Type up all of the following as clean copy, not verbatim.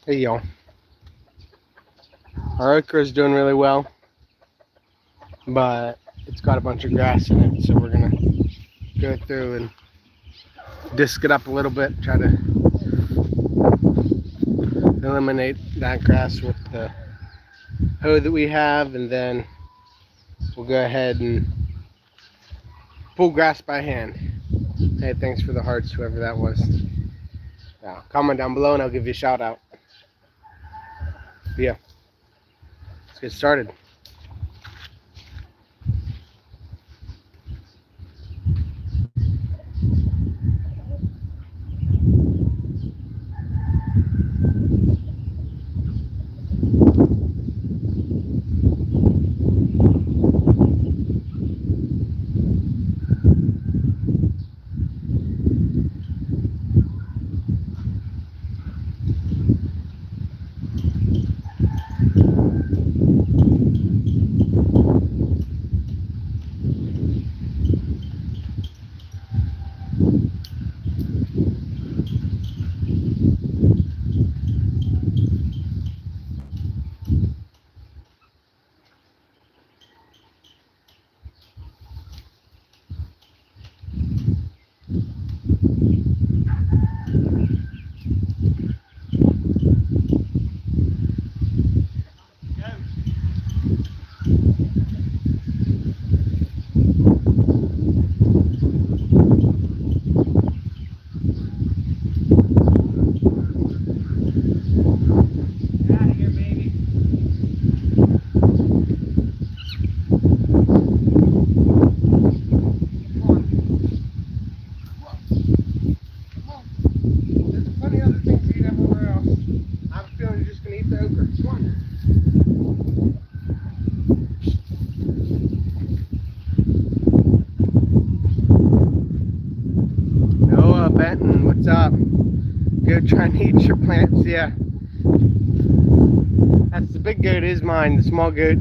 Hey y'all, our okra is doing really well, but it's got a bunch of grass in it, so we're gonna go through and disc it up a little bit, try to eliminate that grass with the hoe that we have, and then we'll go ahead and pull grass by hand. Hey, thanks for the hearts, whoever that was. Yeah, comment down below and I'll give you a shout out. But yeah, let's get started. Benton, what's up? Go try and eat your plants, yeah. That's the big goat is mine. The small goat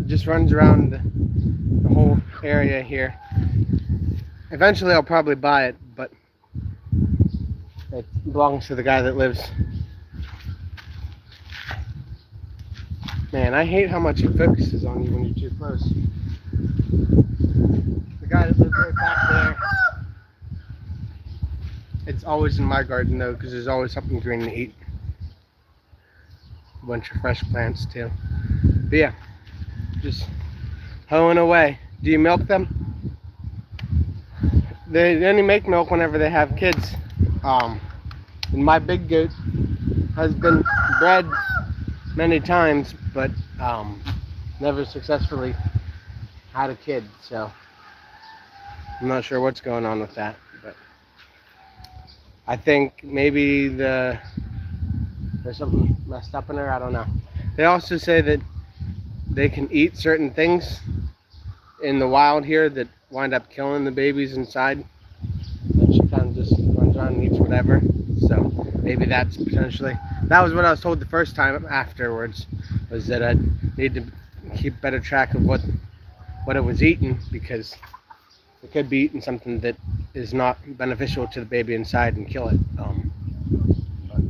just runs around the whole area here. Eventually I'll probably buy it, but it belongs to the guy that lives. Man, I hate how much it focuses on you when you're too close. The guy that lives right back there. It's always in my garden though, because there's always something green to eat. A bunch of fresh plants too. But yeah, just hoeing away. Do you milk them? They only make milk whenever they have kids. And my big goat has been bred many times, but never successfully had a kid, so I'm not sure what's going on with that. But I think maybe there's something messed up in her. I don't know. They also say that they can eat certain things in the wild here that wind up killing the babies inside. And she kind of just runs around and eats whatever. So maybe that's potentially. That was what I was told the first time afterwards, was that I need to keep better track of what it was eating, because it could be eating something that is not beneficial to the baby inside and kill it. But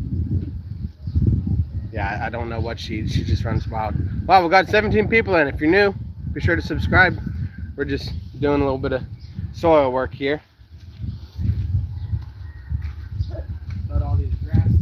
yeah, I don't know what she eats. She just runs wild. Wow, we got 17 people in. If you're new, be sure to subscribe. We're just doing a little bit of soil work here. Got all these grasses.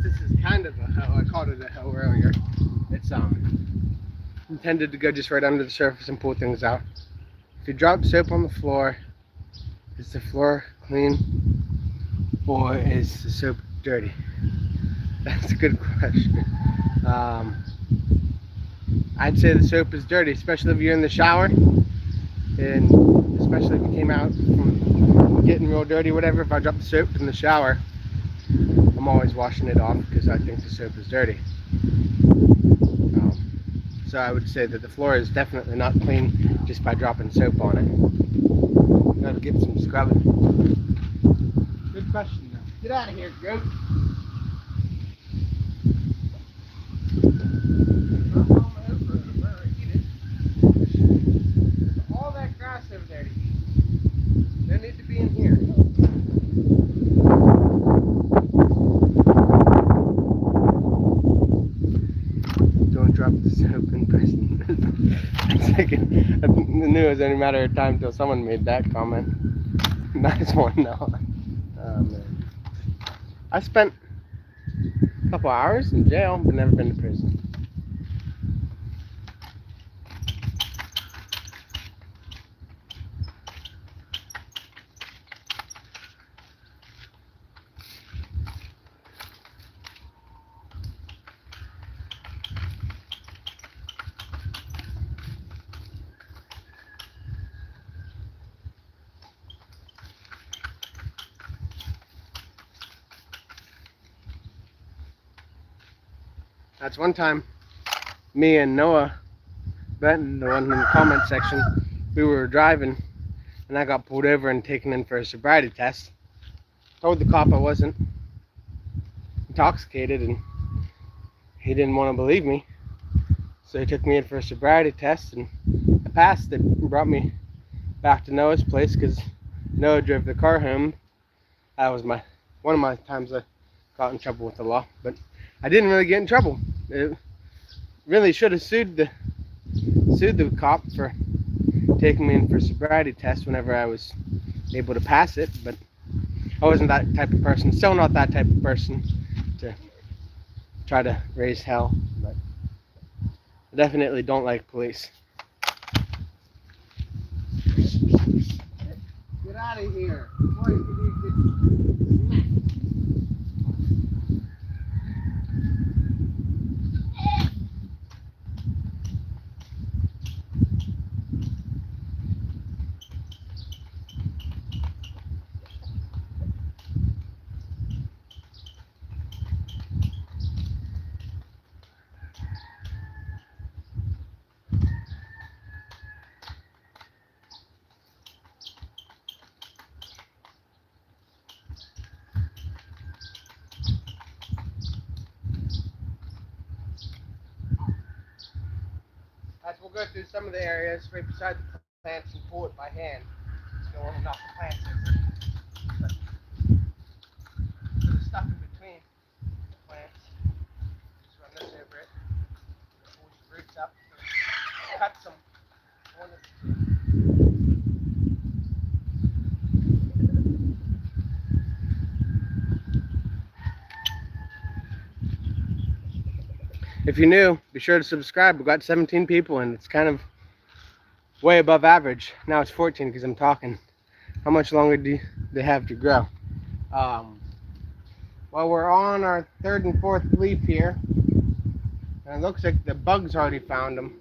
This is kind of a hoe. I called it a hoe earlier. It's intended to go just right under the surface and pull things out. If you drop soap on the floor, is the floor clean or is the soap dirty? That's a good question. I'd say the soap is dirty, especially if you're in the shower, and especially if you came out from getting real dirty, whatever, if I drop the soap in the shower, I'm always washing it off because I think the soap is dirty. So I would say that the floor is definitely not clean just by dropping soap on it. Gotta get some scrubbing. Good question though. Get out of here, goat. All that grass over there to eat. They need to be in here. Don't drop the soap in Preston. I knew it was only a matter of time until someone made that comment. Nice one, though. Oh, man. I spent a couple hours in jail, but never been to prison. That's one time, me and Noah Benton, the one in the comment section, we were driving and I got pulled over and taken in for a sobriety test. Told the cop I wasn't intoxicated and he didn't want to believe me. So he took me in for a sobriety test and I passed it and brought me back to Noah's place because Noah drove the car home. That was one of my times I got in trouble with the law, but I didn't really get in trouble. It really should have sued the cop for taking me in for a sobriety test whenever I was able to pass it, but I wasn't that type of person. Still not that type of person to try to raise hell, but I definitely don't like police. Get out of here. Boy, we'll go through some of the areas right beside the plants and pull it by hand. Don't want to knock the plants over. But the stuff in between the plants, just run this over it. Pull the roots up. Cut some. If you're new, be sure to subscribe. We've got 17 people and it's kind of way above average. Now it's 14 because I'm talking. How much longer do they have to grow? Well, we're on our third and fourth leaf here. And it looks like the bugs already found them.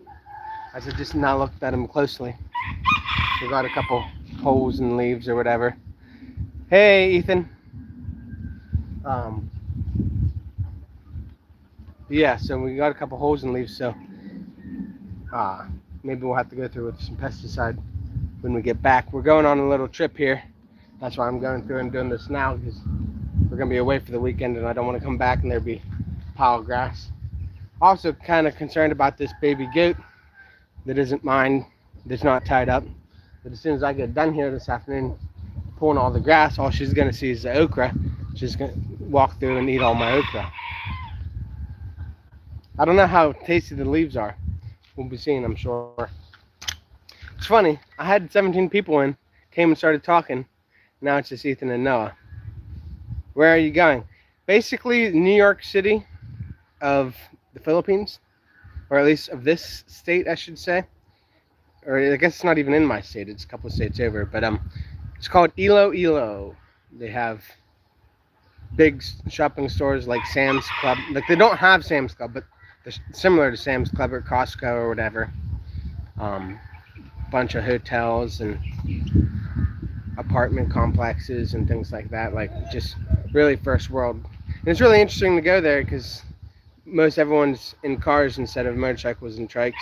I should just now looked at them closely. We got a couple holes in leaves or whatever. Hey, Ethan. Yeah, so we got a couple holes in leaves, so maybe we'll have to go through with some pesticide when we get back. We're going on a little trip here. That's why I'm going through and doing this now, because we're going to be away for the weekend and I don't want to come back and there'd be a pile of grass. Also kind of concerned about this baby goat that isn't mine, that's not tied up. But as soon as I get done here this afternoon pulling all the grass, all she's going to see is the okra. She's going to walk through and eat all my okra. I don't know how tasty the leaves are. We'll be seeing, I'm sure. It's funny, I had 17 people in, came and started talking. Now it's just Ethan and Noah. Where are you going? Basically, New York City of the Philippines, or at least of this state, I should say. Or I guess it's not even in my state, it's a couple of states over. But it's called Iloilo. They have big shopping stores like Sam's Club. Like, they don't have Sam's Club, but they're similar to Sam's Club or Costco or whatever. Bunch of hotels and apartment complexes and things like that, like just really first world. And it's really interesting to go there because most everyone's in cars instead of motorcycles and trikes.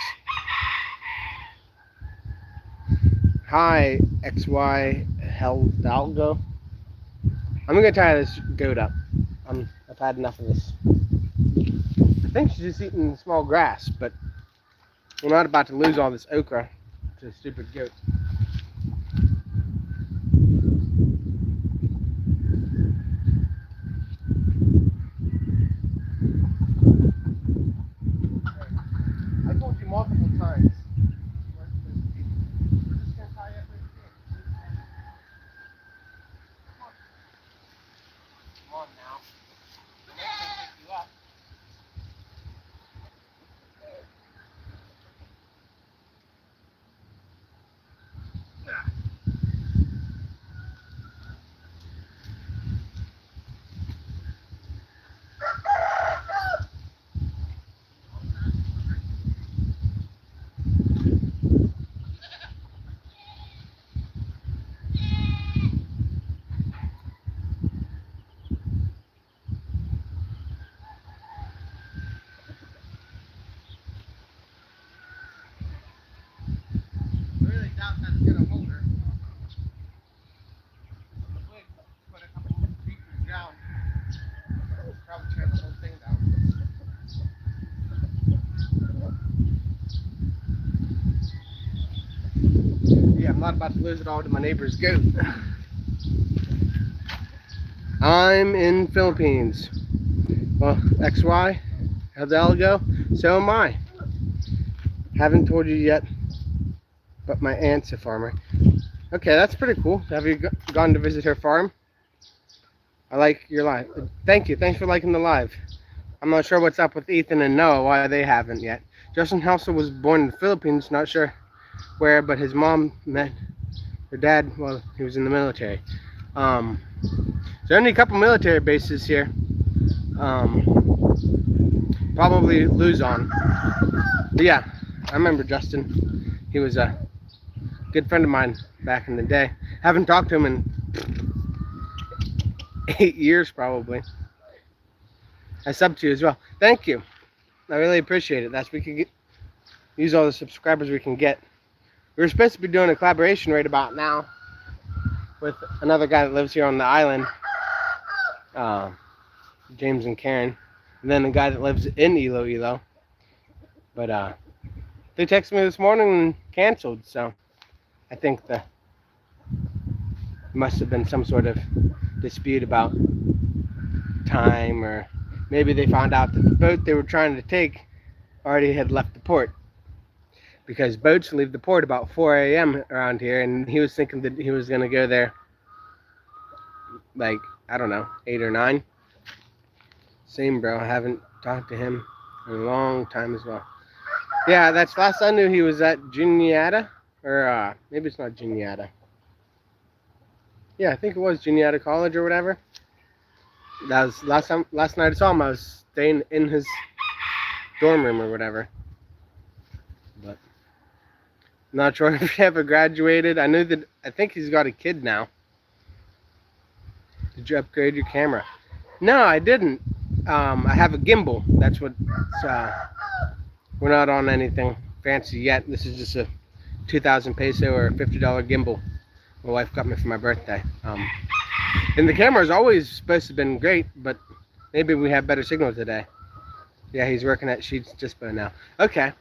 Hi, XY Hidalgo. I'm gonna tie this goat up. I've had enough of this. I think she's just eating small grass, but we're not about to lose all this okra to a stupid goat. I told you multiple times. We're just gonna tie up right here. Come on now. The next one pick you up. I really doubt that's gonna hold her. The wig put a couple of feet in the ground. Probably tear the whole thing down. Yeah, I'm not about to lose it all to my neighbor's goat. I'm in Philippines. Well, XY, Hidalgo, so am I. Haven't told you yet, but my aunt's a farmer. Okay, that's pretty cool. Have you gone to visit her farm? I like your live. Thank you. Thanks for liking the live. I'm not sure what's up with Ethan and Noah, why they haven't yet. Justin Helsel was born in the Philippines, not sure where, but his mom met her dad while he was in the military. There's only a couple military bases here. Probably Luzon. But yeah, I remember Justin. He was a good friend of mine back in the day. Haven't talked to him in 8 years probably. I subbed to you as well. Thank you. I really appreciate it. That's we can use all the subscribers we can get. We were supposed to be doing a collaboration right about now with another guy that lives here on the island, James and Karen, and then a guy that lives in Iloilo. But they texted me this morning and canceled, so I think there must have been some sort of dispute about time, or maybe they found out that the boat they were trying to take already had left the port, because boats leave the port about 4 a.m. around here, and he was thinking that he was going to go there like, I don't know, 8 or 9. Same bro, I haven't talked to him in a long time as well. Yeah, that's last I knew he was at Juniata, or maybe it's not Juniata. Yeah, I think it was Juniata College or whatever. That was last night I saw him. I was staying in his dorm room or whatever. But not sure if he ever graduated. I think he's got a kid now. Did you upgrade your camera? No, I didn't. I have a gimbal. That's what. We're not on anything fancy yet. This is just a 2,000 peso or $50 gimbal my wife got me for my birthday. And the camera's always supposed to have been great, but maybe we have better signal today. Yeah, he's working at Sheets Dispo now. Okay.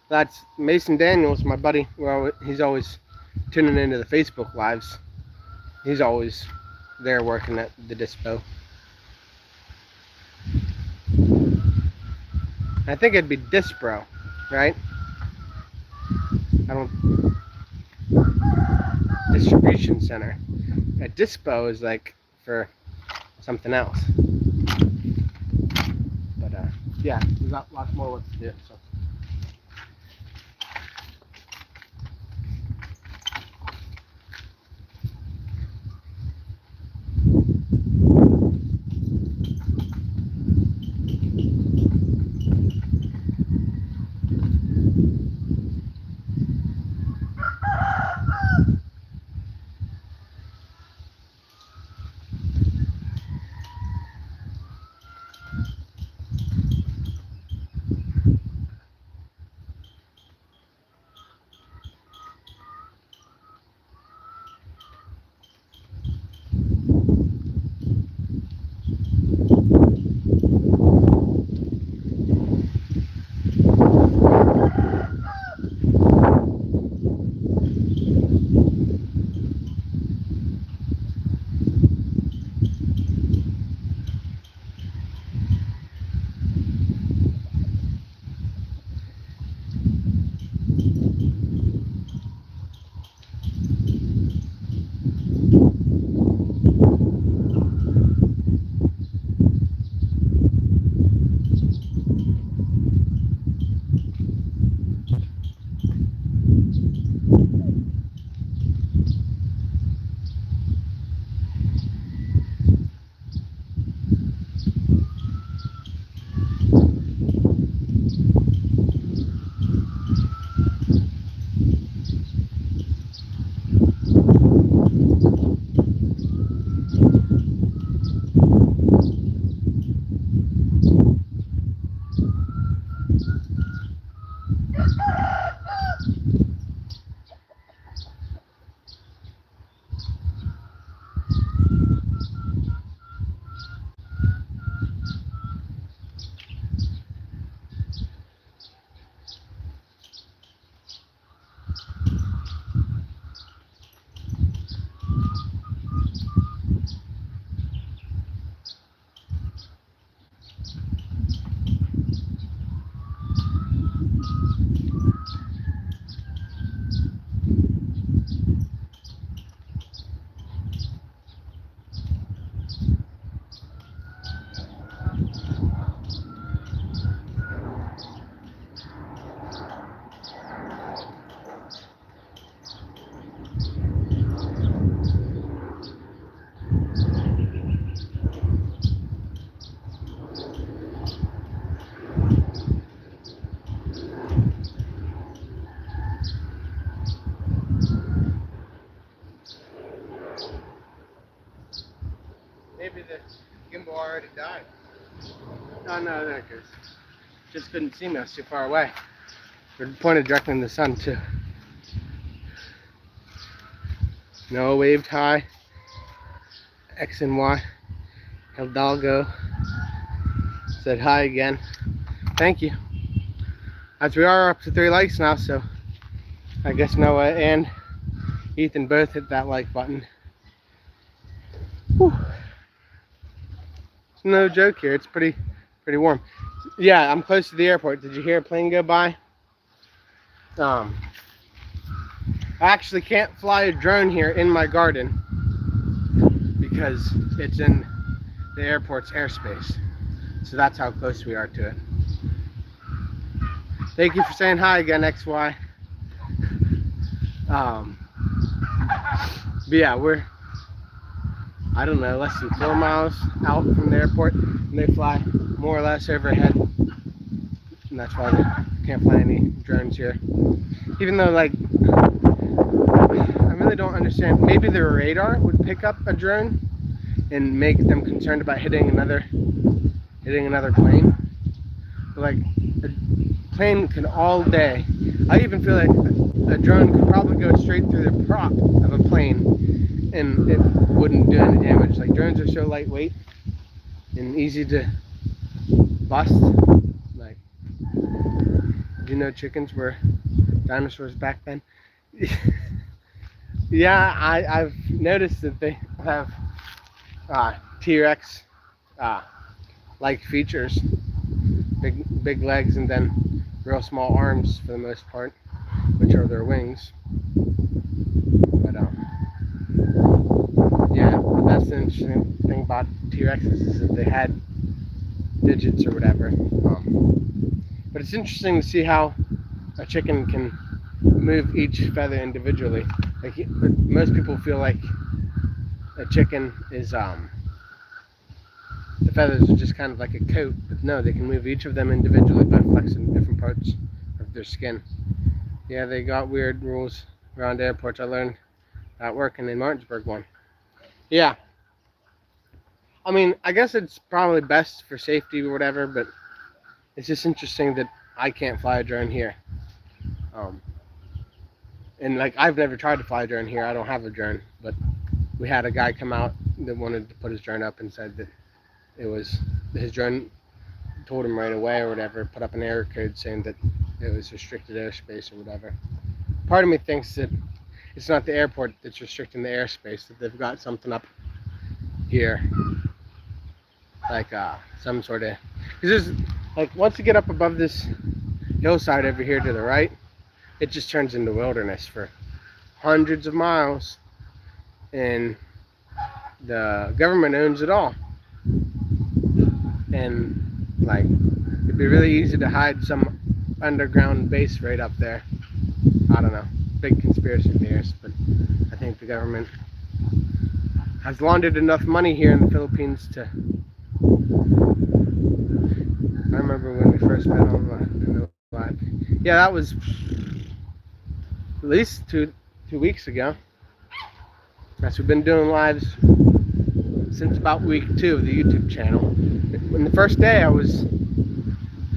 That's Mason Daniels, my buddy. He's always tuning into the Facebook lives. He's always there working at the dispo. I think it'd be Dispro, right? I don't... Distribution center. A dispo is like for something else. But yeah, we've got lots more work to do. So. already died. Oh no, there it goes. Just couldn't see me, I was too far away. We're pointed directly in the sun too. Noah waved hi. X and Y. Hidalgo said hi again. Thank you. As we are up to 3 likes now, so I guess Noah and Ethan both hit that like button. Whew. It's no joke here. It's pretty warm. Yeah, I'm close to the airport. Did you hear a plane go by? I actually can't fly a drone here in my garden because it's in the airport's airspace. So that's how close we are to it. Thank you for saying hi again, XY. But yeah, we're, I don't know, less than 4 miles out from the airport, and they fly more or less overhead. And that's why we can't fly any drones here. Even though, like, I really don't understand. Maybe their radar would pick up a drone and make them concerned about hitting another plane. But like, a plane can all day. I even feel like a drone could probably go straight through the prop of a plane and it wouldn't do any damage. Like, drones are so lightweight and easy to bust. Like, did you know chickens were dinosaurs back then? Yeah, I've noticed that they have T-Rex like features, big legs and then real small arms for the most part, which are their wings. But yeah, that's the interesting thing about T-Rexes is that they had digits or whatever. But it's interesting to see how a chicken can move each feather individually. Like, most people feel like a chicken is the feathers are just kind of like a coat, but no, they can move each of them individually by flexing different parts of their skin. Yeah, they got weird rules around airports. I learned that working in Martinsburg one. Yeah, I mean, I guess it's probably best for safety or whatever, but it's just interesting that I can't fly a drone here. And like, I've never tried to fly a drone here. I don't have a drone, but we had a guy come out that wanted to put his drone up and said that it was his drone told him right away or whatever, put up an error code saying that it was restricted airspace or whatever. Part of me thinks that it's not the airport that's restricting the airspace, that they've got something up here, like some sort of, because there's, like, once you get up above this hillside over here to the right, it just turns into wilderness for hundreds of miles, and the government owns it all. And like, it'd be really easy to hide some underground base right up there. I don't know, big conspiracy theorist, but I think the government has laundered enough money here in the Philippines to. I remember when we first met on the live. Yeah, that was at least two weeks ago. Yes, we've been doing lives since about week 2 of the YouTube channel. When the first day I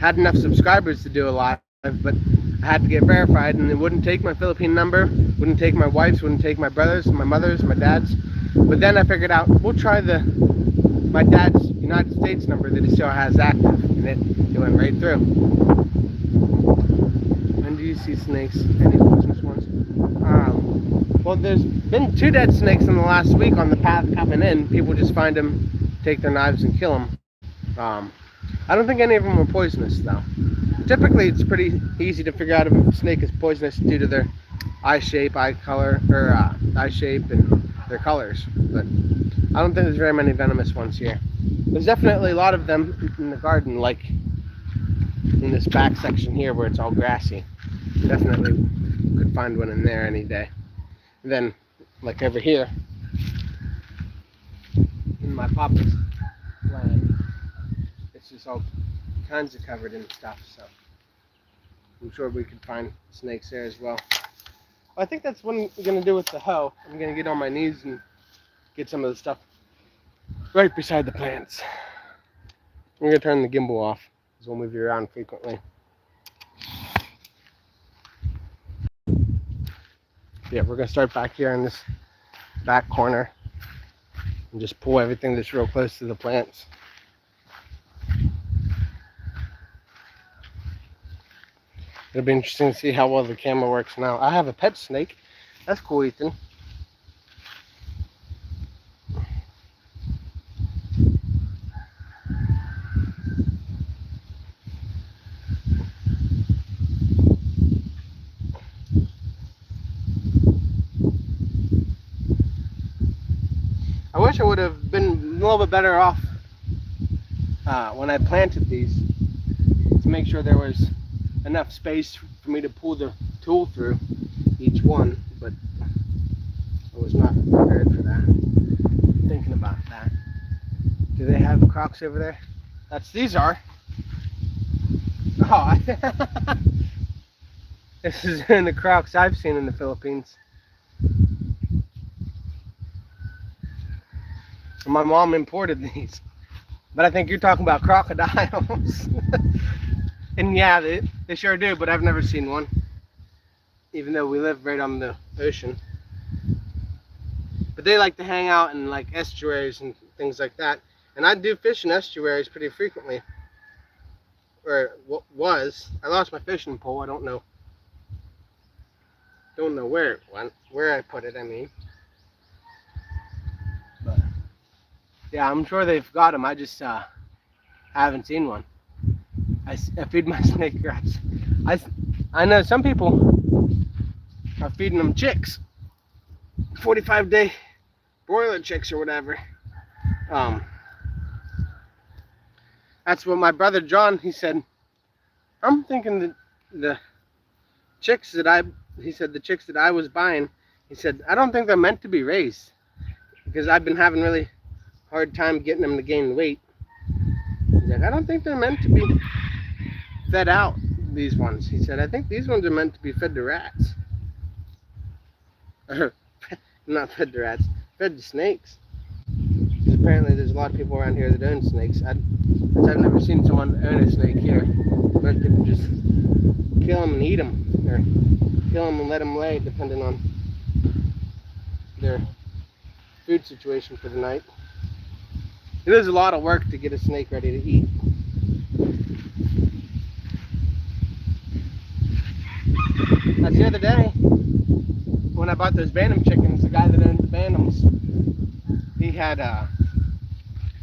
had enough subscribers to do a live, but I had to get verified, and it wouldn't take my Philippine number, wouldn't take my wife's, wouldn't take my brother's, my mother's, my dad's. But then I figured out, we'll try my dad's United States number that he still has active, and it went right through. When do you see snakes? Any poisonous ones? Well, there's been 2 dead snakes in the last week on the path coming in. People just find them, take their knives and kill them. I don't think any of them were poisonous though. Typically it's pretty easy to figure out if a snake is poisonous due to their eye shape, eye shape and their colors. But I don't think there's very many venomous ones here. There's definitely a lot of them in the garden, like in this back section here where it's all grassy. Definitely could find one in there any day. And then, like over here, in my papa's land, it's just all kinds of covered in stuff, so I'm sure we could find snakes there as well. I think that's what I'm going to do with the hoe. I'm going to get on my knees and get some of the stuff right beside the plants. I'm gonna turn the gimbal off because we'll move you around frequently. Yeah, we're gonna start back here in this back corner and just pull everything that's real close to the plants. It'll be interesting to see how well the camera works now. I have a pet snake. That's cool, Ethan. I wish I would have been a little bit better off when I planted these to make sure there was enough space for me to pull the tool through each one, but I was not prepared for that. Thinking about that. Do they have crocs over there? These are. Oh, this is in the crocs I've seen in the Philippines. My mom imported these, but I think you're talking about crocodiles. And yeah, they sure do, but I've never seen one, even though we live right on the ocean. But they like to hang out in like estuaries and things like that. And I do fish in estuaries pretty frequently. Or was. I lost my fishing pole. I don't know where it went. Where I put it, I mean. But yeah, I'm sure they've got them. I just haven't seen one. I feed my snake grass. I know some people are feeding them chicks. 45-day broiler chicks or whatever. That's what my brother John, he said, I'm thinking that the chicks that I was buying, he said, I don't think they're meant to be raised because I've been having really hard time getting them to gain weight. He's like, I don't think they're meant to be fed out, these ones. He said, I think these ones are meant to be fed to rats. Not fed to rats, fed to snakes. Because apparently there's a lot of people around here that own snakes. I've never seen someone own a snake here. Most people just kill them and eat them, or kill them and let them lay, depending on their food situation for the night. It is a lot of work to get a snake ready to eat. That's the other day when I bought those Bantam chickens. The guy that owned the Bantams, he had a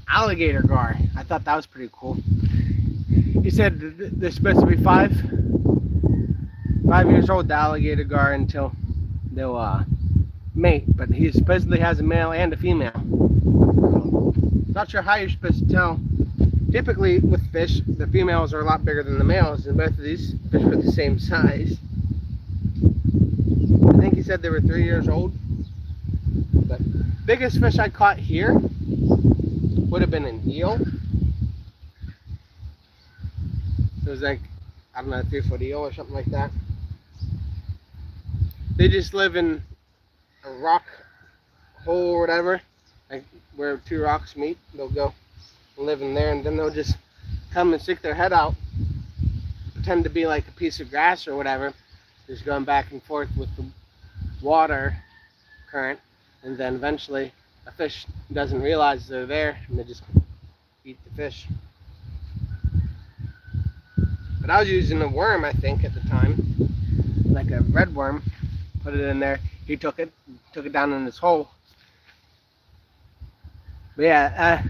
alligator gar. I thought that was pretty cool. He said they're supposed to be 5 years old, the alligator gar, until they'll mate. But he supposedly has a male and a female. Not sure how you're supposed to tell. Typically with fish, the females are a lot bigger than the males, and both of these fish are the same size. I think he said they were 3 years old. But biggest fish I caught here would have been an eel. It was like, I don't know, a 3-foot eel or something like that. They just live in a rock hole or whatever, like where 2 rocks meet. They'll go live in there, and then they'll just come and stick their head out, pretend to be like a piece of grass or whatever, just going back and forth with the water current, and then eventually a fish doesn't realize they're there and they just eat the fish. But I was using a worm, I think, at the time, like a red worm, put it in there. He took it down in his hole. But yeah,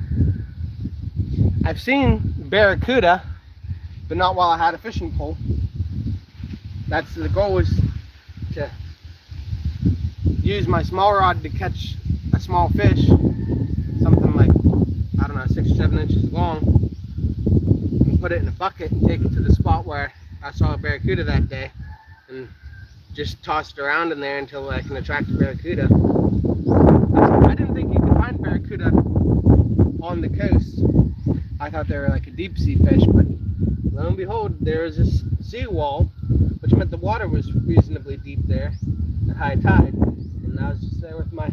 I've seen barracuda, but not while I had a fishing pole. That's the goal, was to use my small rod to catch a small fish, something like, I don't know, 6 or 7 inches long, and put it in a bucket and take it to the spot where I saw a barracuda that day, and just toss it around in there until I can attract a barracuda. I didn't think you could find barracuda on the coast. I thought they were like a deep sea fish, but lo and behold, there was this seawall, which meant the water was reasonably deep there at high tide. And I was just there with my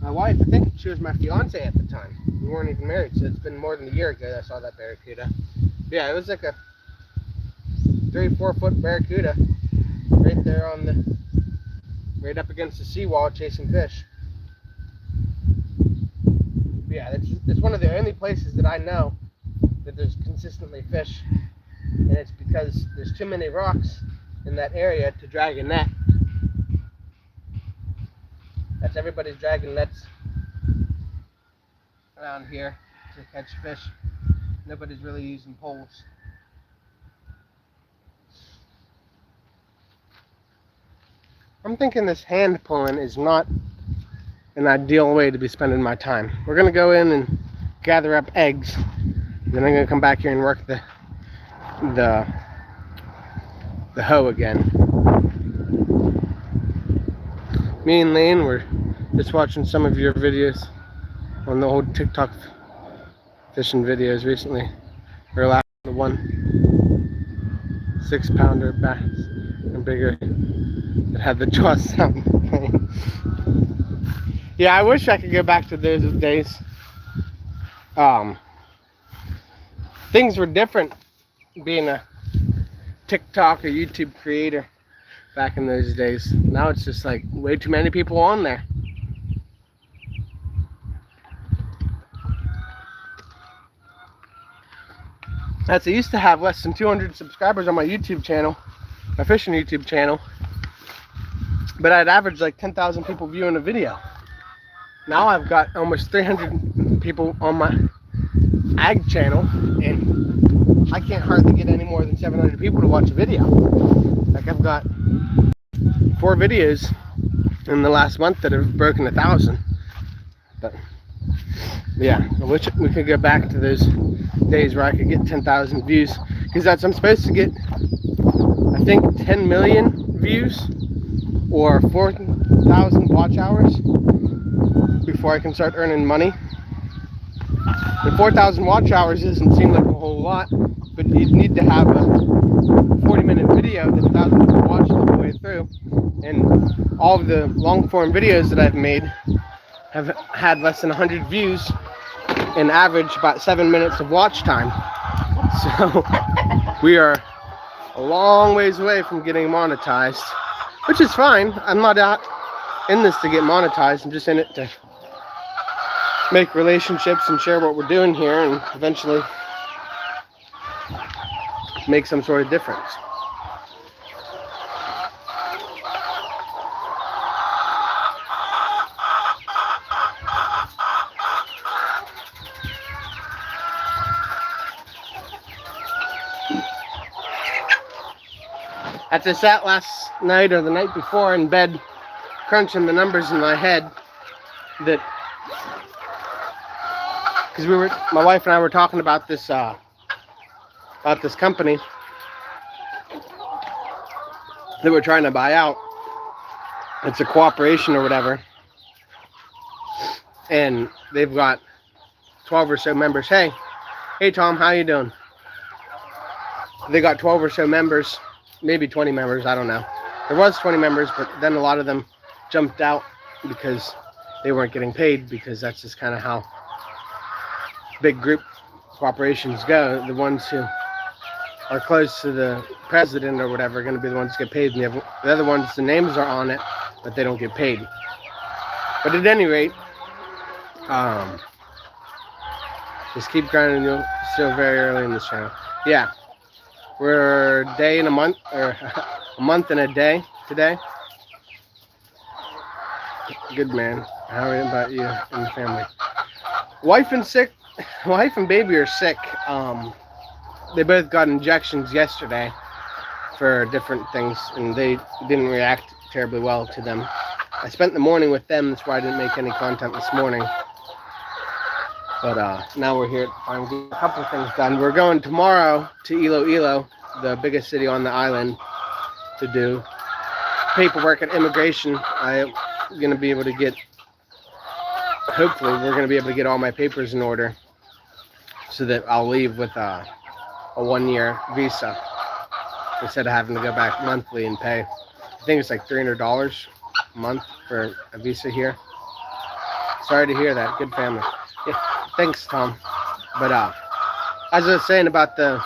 my wife, I think she was my fiance at the time. We weren't even married, so it's been more than a year ago that I saw that barracuda. Yeah, it was like a 3-4 foot barracuda right there on the, right up against the seawall chasing fish. Yeah, it's one of the only places that I know that there's consistently fish, and it's because there's too many rocks in that area to drag a net. That's everybody's dragging nets around here to catch fish. Nobody's really using poles. I'm thinking this hand pulling is not an ideal way to be spending my time. We're gonna go in and gather up eggs. Then I'm gonna come back here and work the hoe again. Me and Lane were just watching some of your videos on the old TikTok fishing videos recently. We're laughing at the 1 6-pounder bass and bigger that had the jaw sound playing. Yeah, I wish I could go back to those days. Things were different being a TikTok or YouTube creator back in those days. Now it's just like way too many people on there. I used to have less than 200 subscribers on my YouTube channel, my fishing YouTube channel, but I'd average like 10,000 people viewing a video. Now I've got almost 300 people on my ag channel, and I can't hardly get any more than 700 people to watch a video. Like, I've got 4 videos in the last month that have broken 1,000. But yeah, I wish we could go back to those days where I could get 10,000 views, because I'm supposed to get, I think, 10 million views or 4,000 watch hours before I can start earning money. And 4,000 watch hours doesn't seem like a whole lot, but you'd need to have a 40-minute video that 1,000 people watch all the way through. And all of the long-form videos that I've made have had less than 100 views and average about 7 minutes of watch time. So we are a long ways away from getting monetized, which is fine. I'm not out in this to get monetized. I'm just in it to make relationships and share what we're doing here, and eventually make some sort of difference. As I sat last night or the night before in bed crunching the numbers in my head, that because my wife and I were talking about this company that we're trying to buy out. It's a cooperation or whatever, and they've got 12 or so members. Hey Tom, how you doing? They got 12 or so members, maybe 20 members, I don't know. There was 20 members, but then a lot of them jumped out because they weren't getting paid, because that's just kind of how big group corporations go. The ones who are close to the president or whatever are going to be the ones that get paid, and the other ones, the names are on it, but they don't get paid. But at any rate, just keep grinding. You're still very early in this channel. Yeah, we're a day and a month, or a month and a day today. Good, man. How about you and the family? Wife and baby are sick. They both got injections yesterday for different things, and they didn't react terribly well to them. I spent the morning with them, that's why I didn't make any content this morning. But now we're here to get a couple of things done. We're going tomorrow to Iloilo, the biggest city on the island, to do paperwork at immigration. I'm going to be able to get, hopefully we're going to be able to get all my papers in order so that I'll leave with a 1-year visa instead of having to go back monthly and pay. I think it's like $300 a month for a visa here. Sorry to hear that. Good family. Yeah, thanks, Tom. But as I was saying about the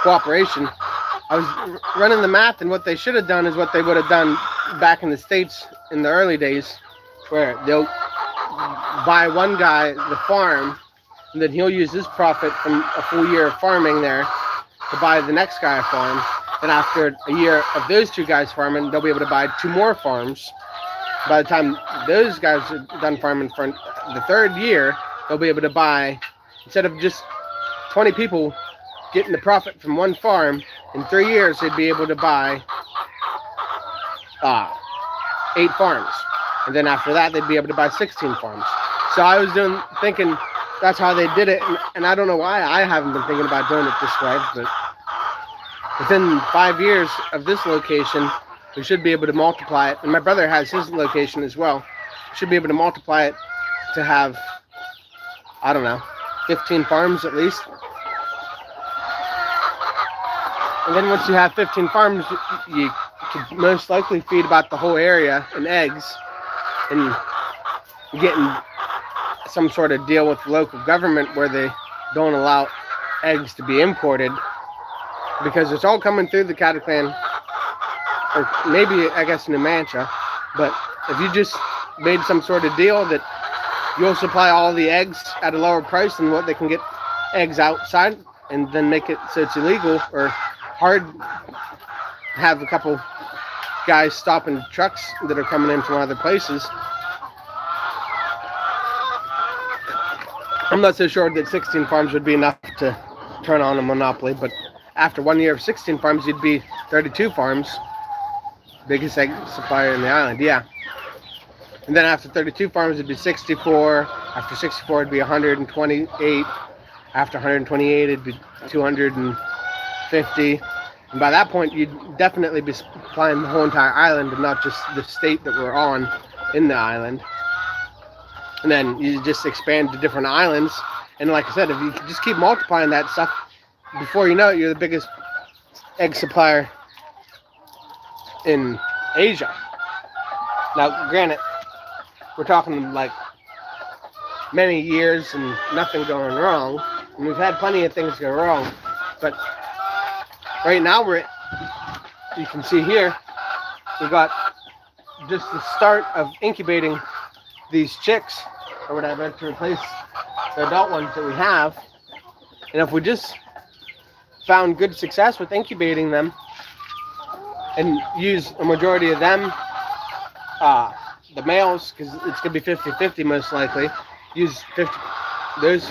cooperation, I was running the math, and what they should have done is what they would have done back in the States in the early days, where they'll buy one guy the farm, and then he'll use his profit from a full year of farming there to buy the next guy a farm. Then after a year of those two guys farming, they'll be able to buy two more farms. By the time those guys are done farming for the third year, they'll be able to buy, instead of just 20 people getting the profit from one farm, in 3 years they'd be able to buy 8 farms. And then after that, they'd be able to buy 16 farms. So I was thinking that's how they did it, and I don't know why I haven't been thinking about doing it this way, but within 5 years of this location, we should be able to multiply it. And my brother has his location as well. We should be able to multiply it to have, I don't know, 15 farms at least. And then once you have 15 farms, you could most likely feed about the whole area in eggs, and getting some sort of deal with the local government where they don't allow eggs to be imported, because it's all coming through the Aklan, or maybe I guess New Mancha. But if you just made some sort of deal that you'll supply all the eggs at a lower price than what they can get eggs outside, and then make it so it's illegal or hard, have a couple guys stopping trucks that are coming in from other places. I'm not so sure that 16 farms would be enough to turn on a monopoly, but after 1 year of 16 farms, you'd be 32 farms, biggest egg supplier in the island, yeah. And then after 32 farms, it'd be 64. After 64, it'd be 128. After 128, it'd be 250. And by that point, you'd definitely be supplying the whole entire island, and not just the state that we're on in the island. And then you just expand to different islands. And like I said, if you just keep multiplying that stuff, before you know it, you're the biggest egg supplier in Asia. Now, granted, we're talking like many years and nothing going wrong. And we've had plenty of things go wrong. But right now, you can see here, we got just the start of incubating these chicks or whatever to replace the adult ones that we have. And if we just found good success with incubating them and use a majority of them, the males, because it's going to be 50-50 most likely, use 50 those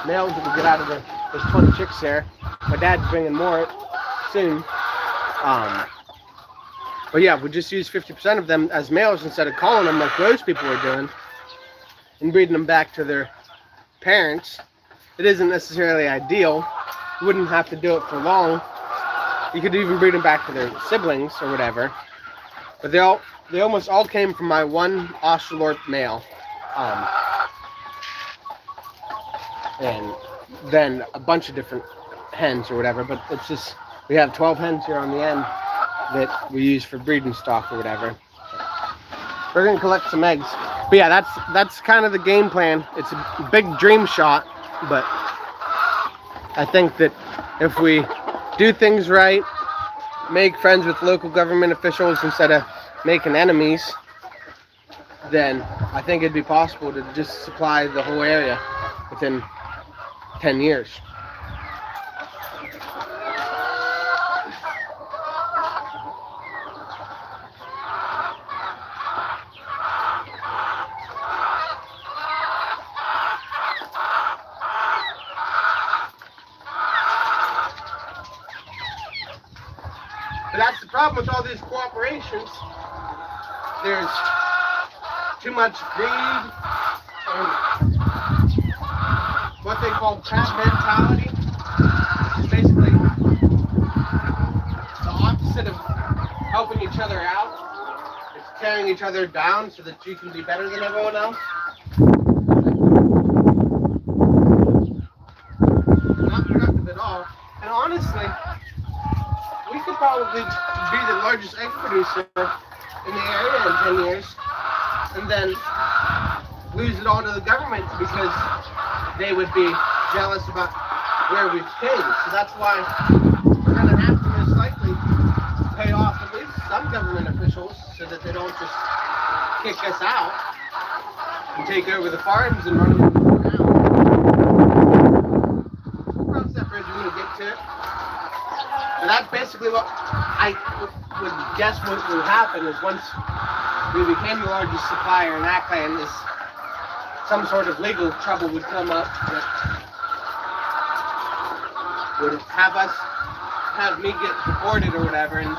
males that we get out of there's 20 chicks there. My dad's bringing more soon. But yeah, we just use 50% of them as males instead of calling them like those people are doing and breeding them back to their parents. It isn't necessarily ideal. You wouldn't have to do it for long. You could even breed them back to their siblings or whatever. But they almost all came from my one Australorp male. And then a bunch of different hens or whatever. But it's just, we have 12 hens here on the end that we use for breeding stock or whatever. We're gonna collect some eggs. But yeah, that's kind of the game plan. It's a big dream shot, but I think that if we do things right, make friends with local government officials instead of making enemies, then I think it'd be possible to just supply the whole area within 10 years. But that's the problem with all these cooperations. There's too much greed and what they call crab mentality, which is basically the opposite of helping each other out. It's tearing each other down so that you can be better than everyone else. Not productive at all. And honestly, we could probably be the largest egg producer in the area in 10 years and then lose it all to the government because they would be jealous about where we've paid. So that's why we're going to have to most likely pay off at least some government officials so that they don't just kick us out and take over the farms and run them around. We'll cross that bridge when we get to it. But that's basically what I would guess what would happen is once we became the largest supplier in Aklan is some sort of legal trouble would come up that would have me get deported or whatever and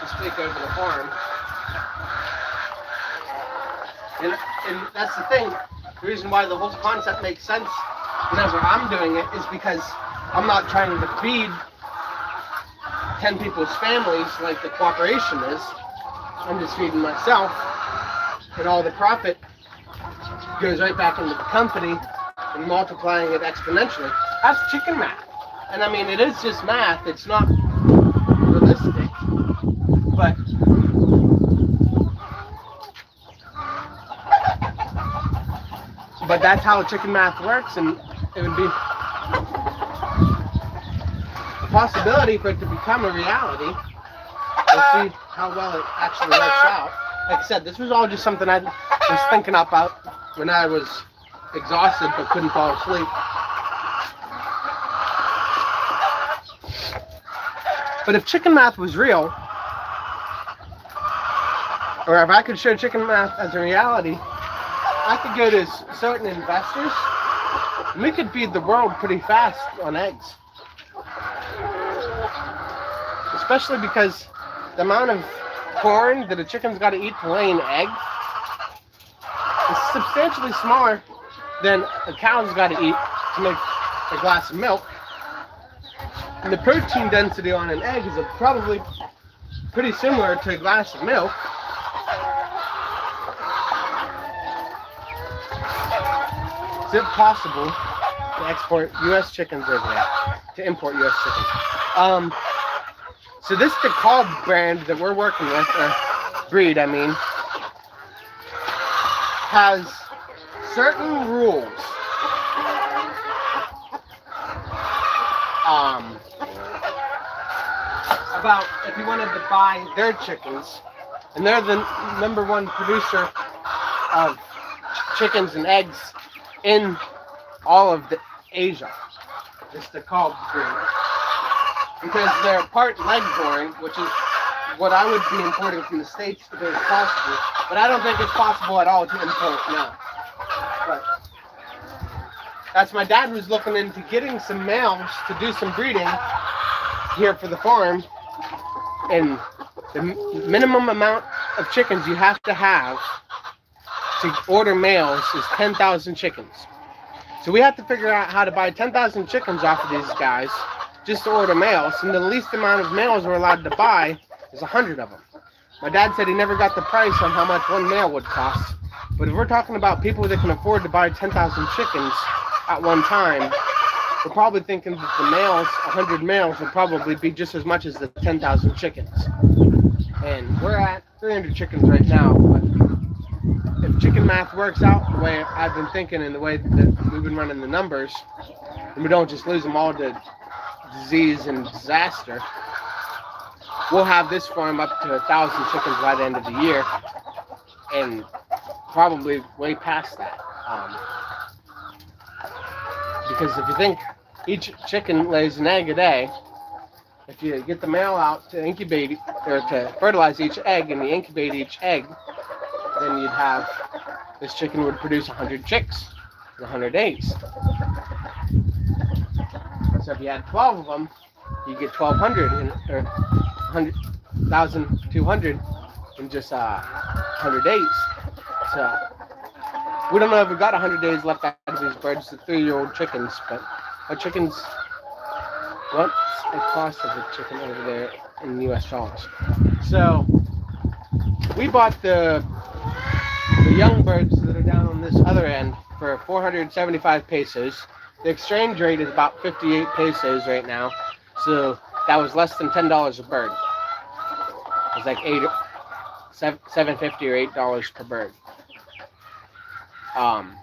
just take over the farm. And that's the thing. The reason why the whole concept makes sense whenever I'm doing it is because I'm not trying to feed 10 people's families like the corporation is. I'm just feeding myself, and all the profit goes right back into the company and multiplying it exponentially. That's chicken math. And I mean, it is just math. It's not realistic, but that's how chicken math works, and it would be a possibility for it to become a reality. We'll see how well it actually works out. Like I said, this was all just something I was thinking about when I was exhausted but couldn't fall asleep. But if chicken math was real, or if I could show chicken math as a reality, I could go to certain investors and we could feed the world pretty fast on eggs. Especially because the amount of corn that a chicken's got to eat to lay an egg is substantially smaller than a cow's got to eat to make a glass of milk. And the protein density on an egg is probably pretty similar to a glass of milk. Is it possible to export U.S. chickens over there? To import U.S. chickens? So this DeKalb brand that we're working with, or breed, I mean, has certain rules. About if you wanted to buy their chickens, and they're the #1 producer of chickens and eggs in all of Asia. It's DeKalb breed. Because they're part leg-boring, which is what I would be importing from the States if it was possible. But I don't think it's possible at all to import now. But that's my dad was looking into getting some males to do some breeding here for the farm. And the minimum amount of chickens you have to order males is 10,000 chickens. So we have to figure out how to buy 10,000 chickens off of these guys just to order males, and the least amount of males we're allowed to buy is 100 of them. My dad said he never got the price on how much one male would cost, but if we're talking about people that can afford to buy 10,000 chickens at one time, we're probably thinking that the males, 100 males, will probably be just as much as the 10,000 chickens. And we're at 300 chickens right now, but if chicken math works out the way I've been thinking and the way that we've been running the numbers, and we don't just lose them all to disease and disaster, we'll have this farm up to 1,000 chickens by the end of the year, and probably way past that. Because if you think each chicken lays an egg a day, if you get the male out to incubate or to fertilize each egg and you incubate each egg, then you'd have, this chicken would produce 100 chicks in 100 days. So if you had 12 of them, you get 1,200 or 1,200 in just 100 days. So we don't know if we've got 100 days left out of these birds, the 3-year-old chickens, but our chickens, what's the cost of the chicken over there in US dollars? So we bought the young birds that are down on this other end for 475 pesos. The exchange rate is about 58 pesos right now, so that was less than $10 a bird. It's like $7.50 or $8 per bird. Um,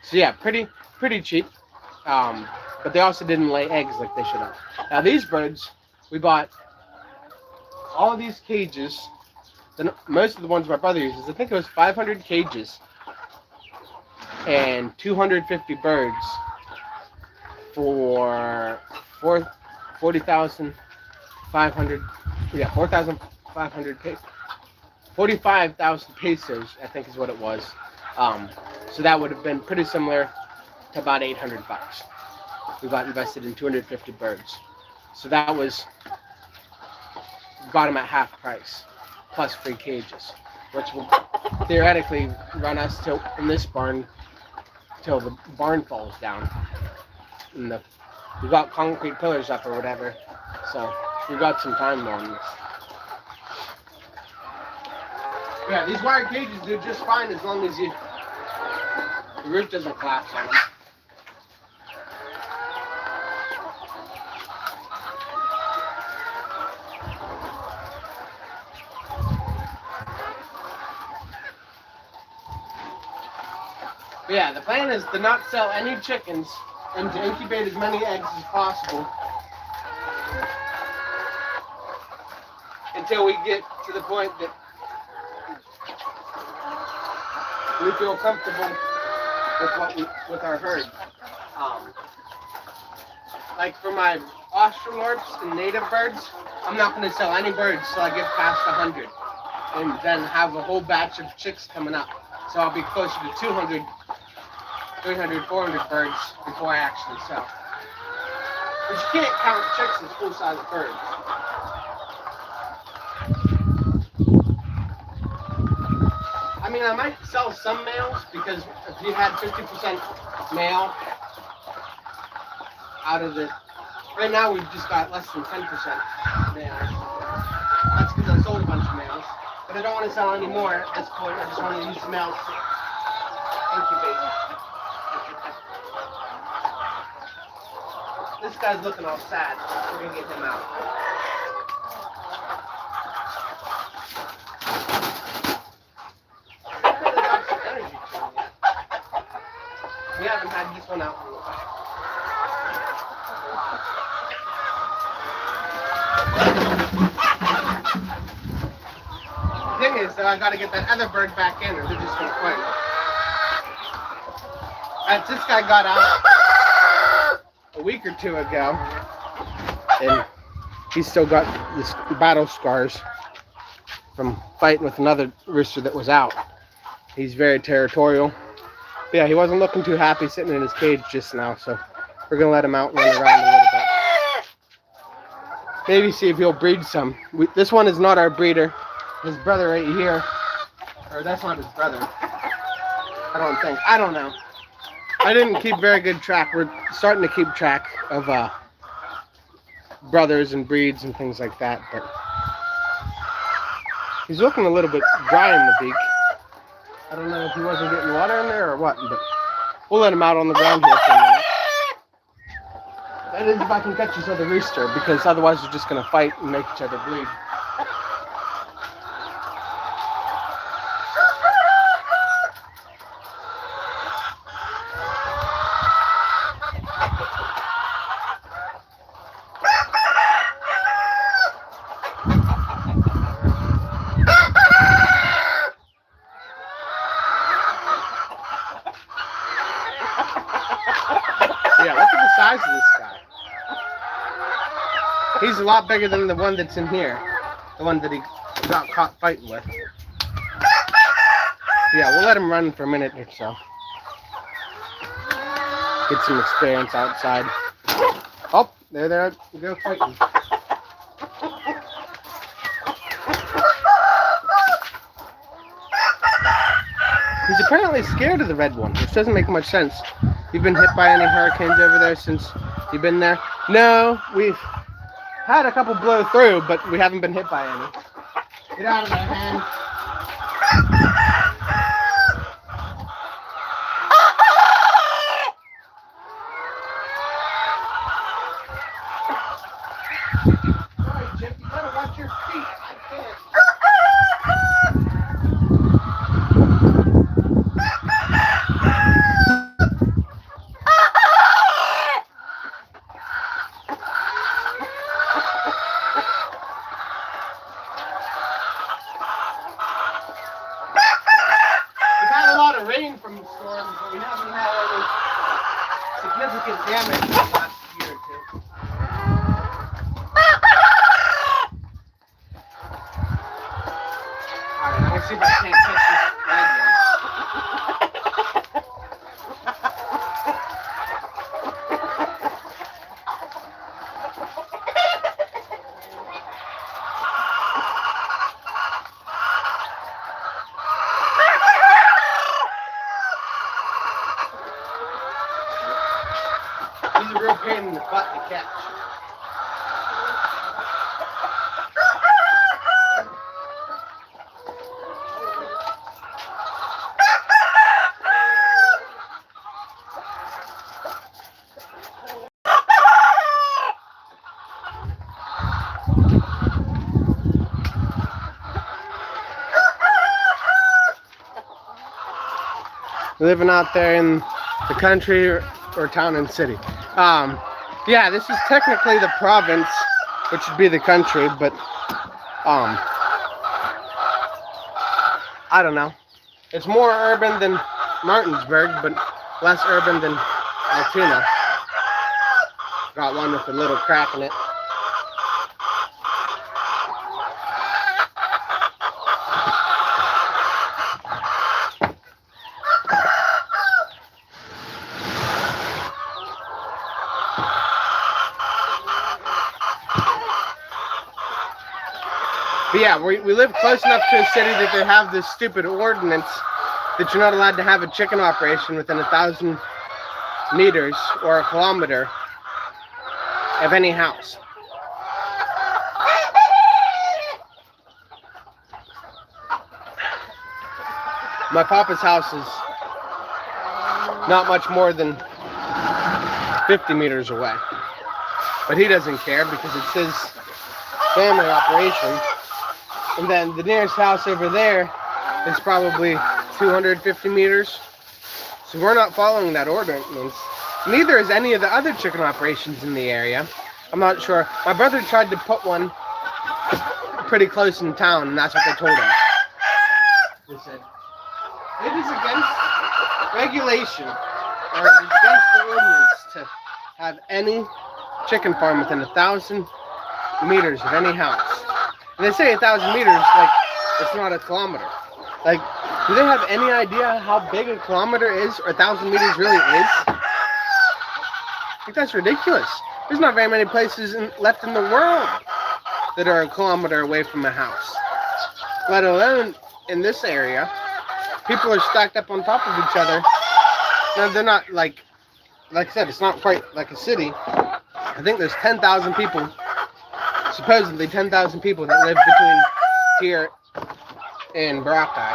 so yeah, pretty cheap. But they also didn't lay eggs like they should have. Now these birds, we bought all of these cages. Most of the ones my brother uses, I think it was 500 cages and 250 birds for 40,500. Yeah, 4,500 45,000 pesos, I think is what it was. So that would have been pretty similar to about 800 bucks. We got invested in 250 birds. So that got them at half price, plus free cages, which will theoretically run us in this barn till the barn falls down. And we got concrete pillars up or whatever, so we got some time on this. Yeah, these wire cages do just fine as long as the roof doesn't collapse on them. Yeah, the plan is to not sell any chickens and to incubate as many eggs as possible until we get to the point that we feel comfortable with our herd. Like for my Australorps and native birds, I'm not going to sell any birds till I get past 100, and then have a whole batch of chicks coming up. So I'll be closer to 200, 300, 400 birds before I actually sell. But you can't count chicks as full-size birds. I mean, I might sell some males, because if you had 50% male out of the... Right now we've just got less than 10% male. That's because I sold a bunch of males. But I don't want to sell any more at this point. I just want to use the males to incubate. This guy's looking all sad. We're going to get him out. We haven't had this one out in a while. The thing is that I got to get that other bird back in, or they're just going to quit. This guy got out a week or two ago, and he's still got this battle scars from fighting with another rooster that was out. He's very territorial. Yeah, he wasn't looking too happy sitting in his cage just now, so we're going to let him out and run around a little bit. Maybe see if he'll breed some. This one is not our breeder. His brother right here, or that's not his brother. I don't think. I don't know. I didn't keep very good track. We're starting to keep track of brothers and breeds and things like that, but he's looking a little bit dry in the beak. I don't know if he wasn't getting water in there or what, but we'll let him out on the ground here for a minute. That is if I can catch this other rooster, because otherwise they're just going to fight and make each other bleed. Yeah, look at the size of this guy. He's a lot bigger than the one that's in here. The one that he got caught fighting with. Yeah, we'll let him run for a minute or so. Get some experience outside. Oh, there they go fighting. He's apparently scared of the red one, which doesn't make much sense. You've been hit by any hurricanes over there since you've been there? No, we've had a couple blow through, but we haven't been hit by any. Get out of my hand. Sorry, Chip, you gotta watch your feet. I can't. we haven't had any significant damage in the last year or two. Alright, I'm gonna see if I can't catch this red one. He's a real pain in the butt to catch. Living out there in the country or town and city. Yeah, this is technically the province, which would be the country, but I don't know. It's more urban than Martinsburg, but less urban than Altoona. Got one with a little crack in it. But yeah, we live close enough to a city that they have this stupid ordinance that you're not allowed to have a chicken operation within 1,000 meters or a kilometer of any house. My papa's house is not much more than 50 meters away. But he doesn't care because it's his family operation. And then the nearest house over there is probably 250 meters. So we're not following that ordinance. Neither is any of the other chicken operations in the area. I'm not sure. My brother tried to put one pretty close in town, and that's what they told him. They said, it is against regulation, or it is against the ordinance to have any chicken farm within 1,000 meters of any house. And they say 1,000 meters like it's not a kilometer. Like, do they have any idea how big a kilometer is, or 1,000 meters really is? I think that's ridiculous. There's not very many places left in the world that are a kilometer away from a house. Let alone in this area. People are stacked up on top of each other. Now, they're not like I said, it's not quite like a city. I think there's 10,000 people, supposedly 10,000 people that live between here and Boracay.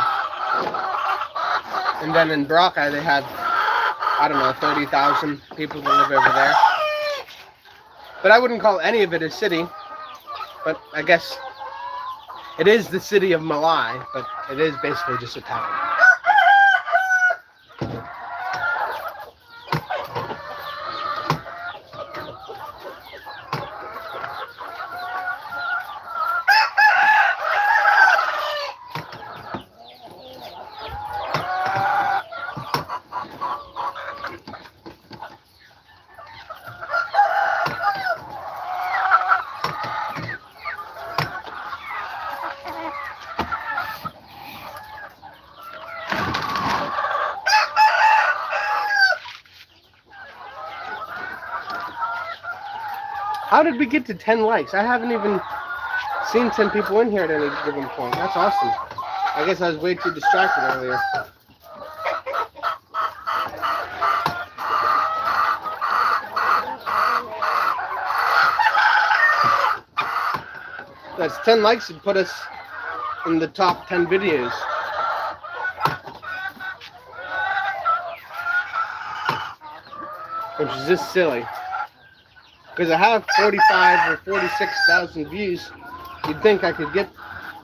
And then in Boracay they have, I don't know, 30,000 people that live over there. But I wouldn't call any of it a city. But I guess it is the city of Malai, but it is basically just a town. How did we get to 10 likes? I haven't even seen 10 people in here at any given point. That's awesome. I guess I was way too distracted earlier. That's 10 likes would put us in the top 10 videos. Which is just silly. Because I have 45 or 46,000 views. You'd think I could get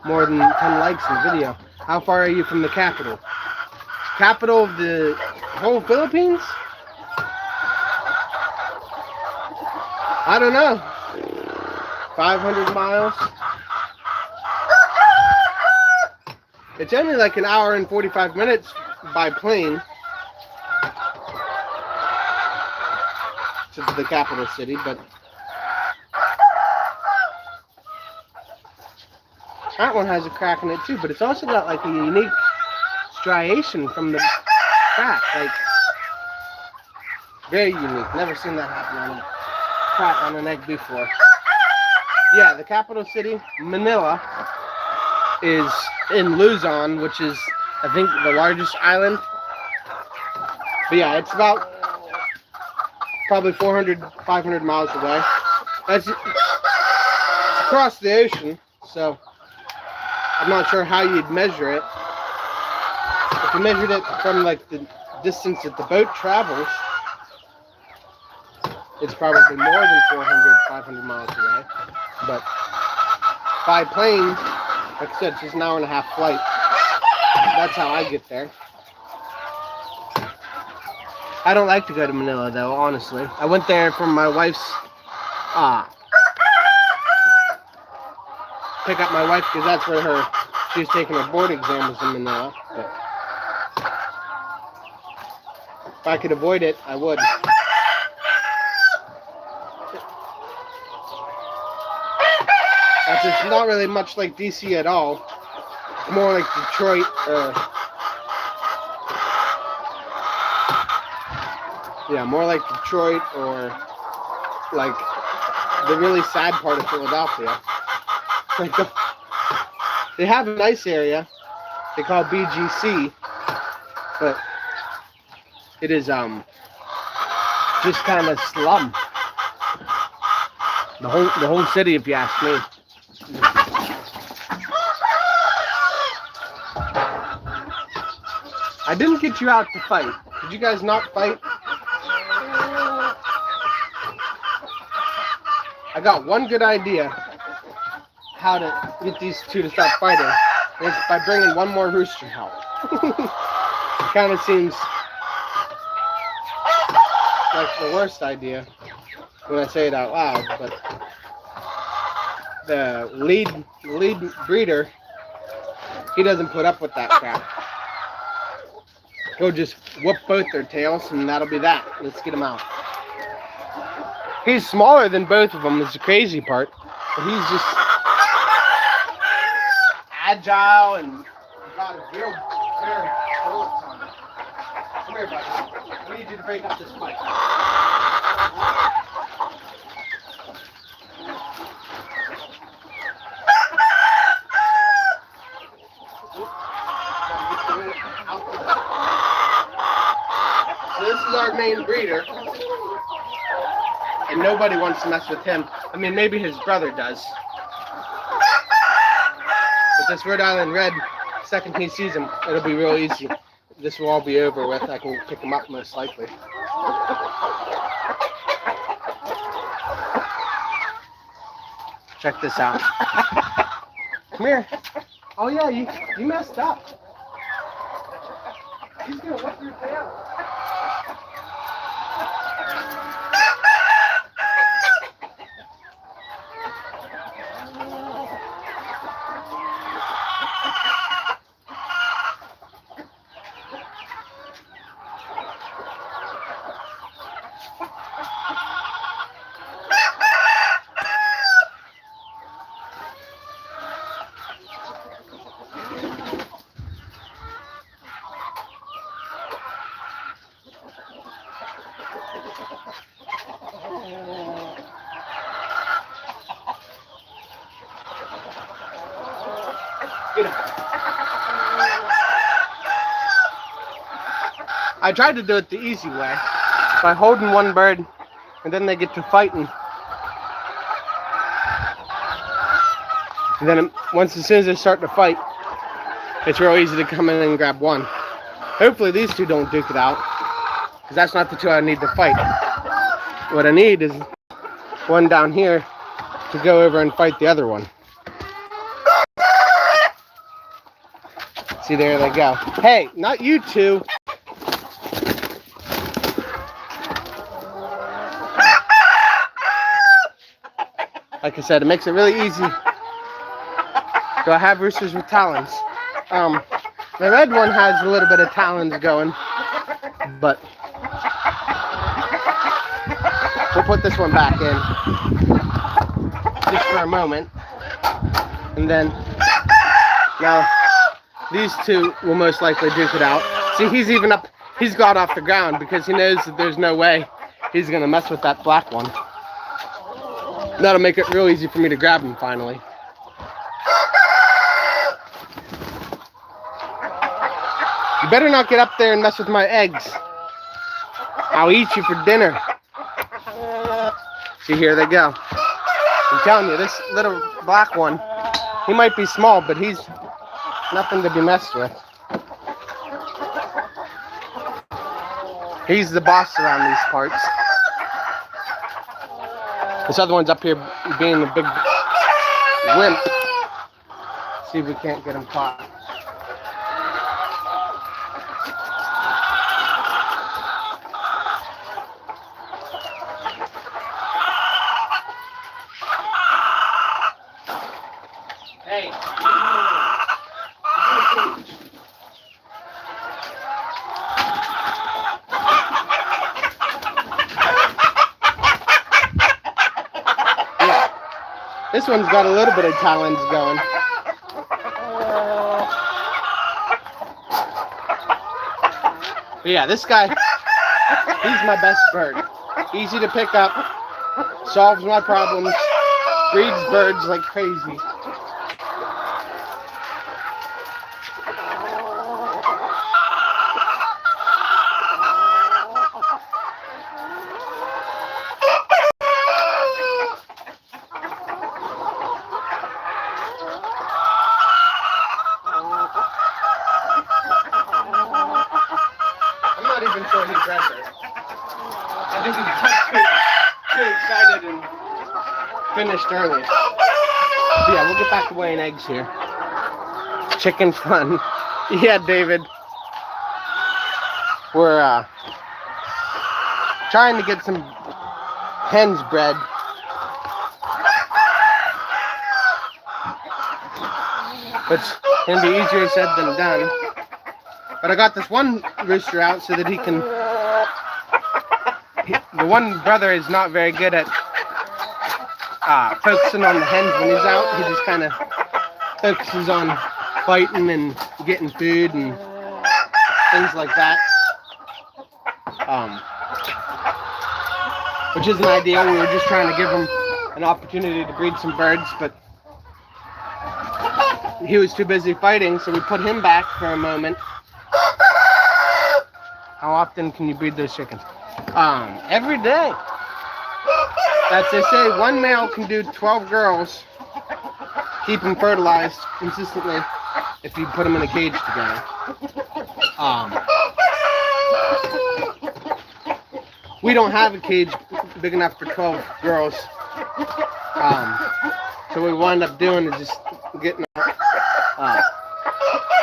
more than 10 likes in the video. How far are you from the capital? Capital of the whole Philippines? I don't know. 500 miles? It's only like an hour and 45 minutes by plane. to the capital city, but that one has a crack in it too, but it's also got like a unique striation from the crack, like very unique. Never seen that happen on a crack on an egg before. Yeah, the capital city, Manila, is in Luzon, which is, I think, the largest island. But yeah, it's about probably 400, 500 miles away. It's across the ocean, so I'm not sure how you'd measure it. If you measured it from like the distance that the boat travels, it's probably more than 400, 500 miles away. But by plane, like I said, it's just an hour and a half flight. That's how I get there. I don't like to go to Manila though, honestly. I went there for my wife's pick up my wife because that's where she was taking her board exam was in Manila. But if I could avoid it, I would. It's not really much like DC at all. It's more like Detroit. Yeah, more like Detroit or like the really sad part of Philadelphia. Like they have a nice area they call BGC, but it is just kind of slum. The whole city, if you ask me. I didn't get you out to fight. Did you guys not fight? I got one good idea how to get these two to stop fighting. And it's by bringing one more rooster out. It kind of seems like the worst idea when I say it out loud, but the lead breeder, he doesn't put up with that crap. He'll just whoop both their tails, and that'll be that. Let's get him out. He's smaller than both of them, is the crazy part. But he's just agile and got a real pair of bullets on him. Come here, buddy. I need you to break up this fight. So this is our main breeder. And nobody wants to mess with him. I mean, maybe his brother does. But this Rhode Island Red, second he sees him, it'll be real easy. This will all be over with. I can pick him up most likely. Check this out. Come here. Oh yeah, you messed up. He's gonna whip your tail. I tried to do it the easy way by holding one bird and then they get to fighting. And then as soon as they start to fight, it's real easy to come in and grab one. Hopefully these two don't duke it out, because that's not the two I need to fight. What I need is one down here to go over and fight the other one. See, there they go. Hey, not you two. Like I said, it makes it really easy. Do I have roosters with talons? The red one has a little bit of talons going, but We'll put this one back in just for a moment. And then, now, these two will most likely duke it out. See, he's got off the ground because he knows that there's no way he's gonna mess with that black one. That'll make it real easy for me to grab him finally. You better not get up there and mess with my eggs. I'll eat you for dinner. See, here they go. I'm telling you, this little black one, he might be small, but he's nothing to be messed with. He's the boss around these parts. This other one's up here being a big wimp. See if we can't get him caught. Hey. Yeah. This one's got a little bit of talons going. But yeah, this guy, he's my best bird. Easy to pick up, solves my problems, breeds birds like crazy. I'm not even sure he's bred there. I think he got too excited and finished early. But yeah, we'll get back to weighing eggs here. Chicken fun. Yeah, David. We're trying to get some hens bred. But it's going to be easier said than done. But I got this one rooster out so that he can... the one brother is not very good at focusing on the hens when he's out. He just kind of focuses on fighting and getting food and things like that. Which isn't ideal. We were just trying to give him an opportunity to breed some birds, but he was too busy fighting, so we put him back for a moment. How often can you breed those chickens? Every day. As they say, one male can do 12 girls. Keep them fertilized consistently if you put them in a cage together. We don't have a cage big enough for 12 girls. So what we wound up doing is just getting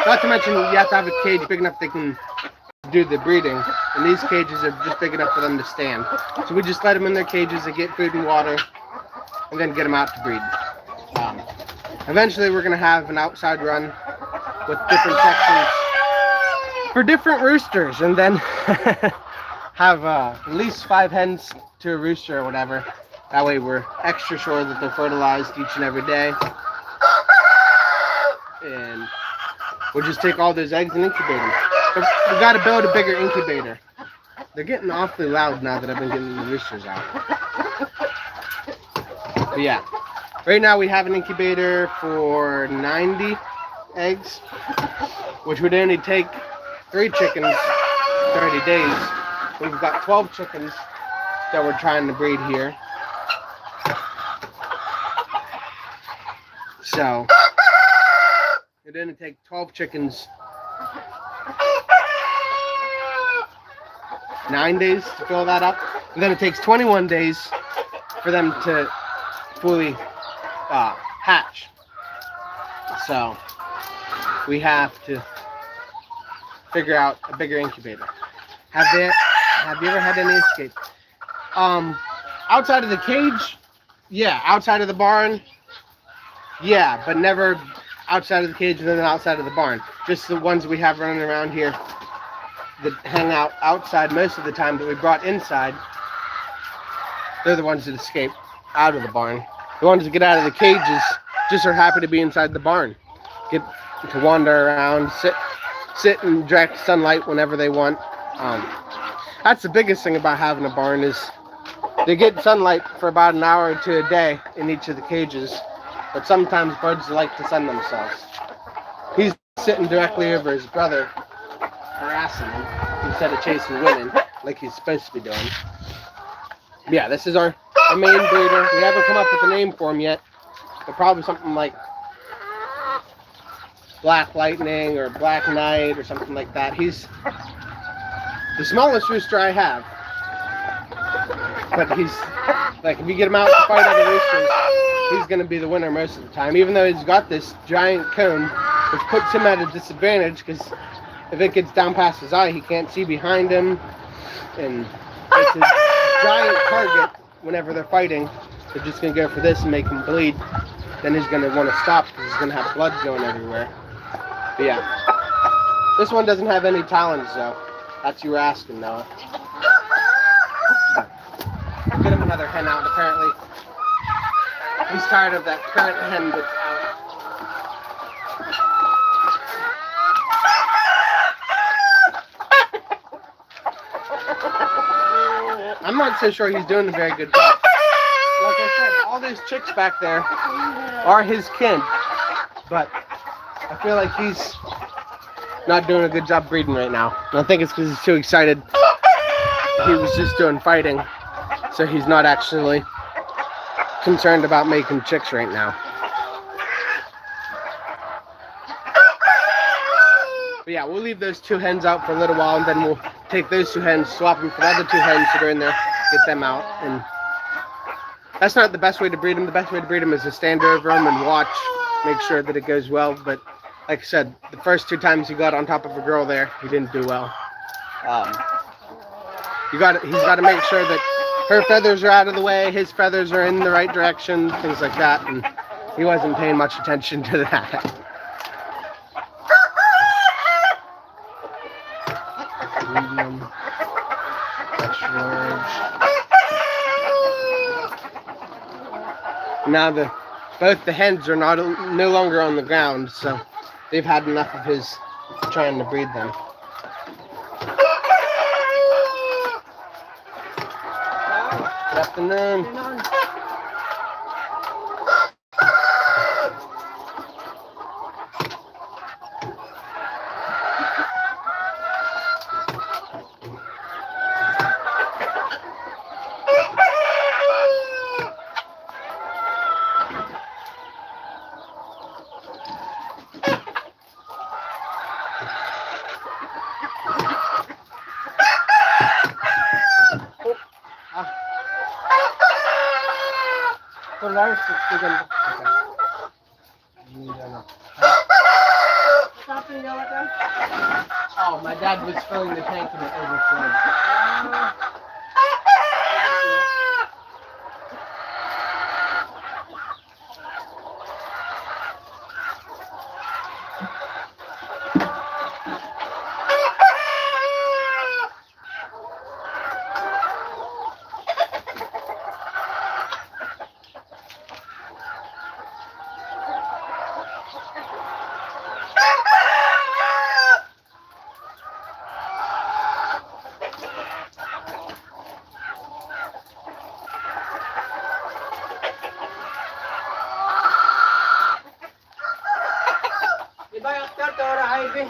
not to mention you have to have a cage big enough they can do the breeding, and these cages are just big enough for them to stand. So we just let them in their cages and get food and water, and then get them out to breed. Eventually we're going to have an outside run with different sections for different roosters, and then have at least 5 hens to a rooster or whatever. That way we're extra sure that they're fertilized each and every day. And we'll just take all those eggs and incubate them. But we got to build a bigger incubator. They're getting awfully loud now that I've been getting the roosters out. But yeah, right now we have an incubator for 90 eggs, which would only take 3 chickens 30 days. We've got 12 chickens that we're trying to breed here. So it only take 12 chickens 9 days to fill that up, and then it takes 21 days for them to fully hatch. So we have to figure out a bigger incubator. Have you ever had any escape? Outside of the cage, yeah. Outside of the barn, yeah, but never outside of the cage and then outside of the barn. Just the ones we have running around here that hang out outside most of the time that we brought inside. They're the ones that escape out of the barn. The ones that get out of the cages just are happy to be inside the barn. Get to wander around, sit in direct sunlight whenever they want. That's the biggest thing about having a barn is they get sunlight for about an hour to a day in each of the cages, but sometimes birds like to sun themselves. He's sitting directly over his brother, harassing him instead of chasing women like he's supposed to be doing. Yeah, this is our main breeder. We haven't come up with a name for him yet, but probably something like Black Lightning or Black Knight or something like that. He's the smallest rooster I have, but he's like, if you get him out to fight other roosters, he's going to be the winner most of the time, even though he's got this giant cone, which puts him at a disadvantage because if it gets down past his eye, he can't see behind him, and it's a giant target whenever they're fighting. They're just going to go for this and make him bleed. Then he's going to want to stop because he's going to have blood going everywhere. But yeah, this one doesn't have any talons though. That's you were asking, Noah. Get him another hen out, apparently. He's tired of that current hen that's out. I'm not so sure he's doing a very good job. Like I said, all those chicks back there are his kin, but I feel like he's not doing a good job breeding right now. And I think it's because he's too excited. He was just doing fighting, so he's not actually concerned about making chicks right now. But yeah, we'll leave those two hens out for a little while, and then we'll take those two hens, swap them for the other two hens that are in there, get them out. And that's not the best way to breed them. The best way to breed them is to stand over them and watch, make sure that it goes well. But like I said, the first two times he got on top of a girl there, he didn't do well. He's got to make sure that her feathers are out of the way, his feathers are in the right direction, things like that, and he wasn't paying much attention to that. Medium, extra large. Now both the hens are no longer on the ground, so they've had enough of his trying to breed them. Good afternoon. Oh, my dad was filling the tank and it overflowed.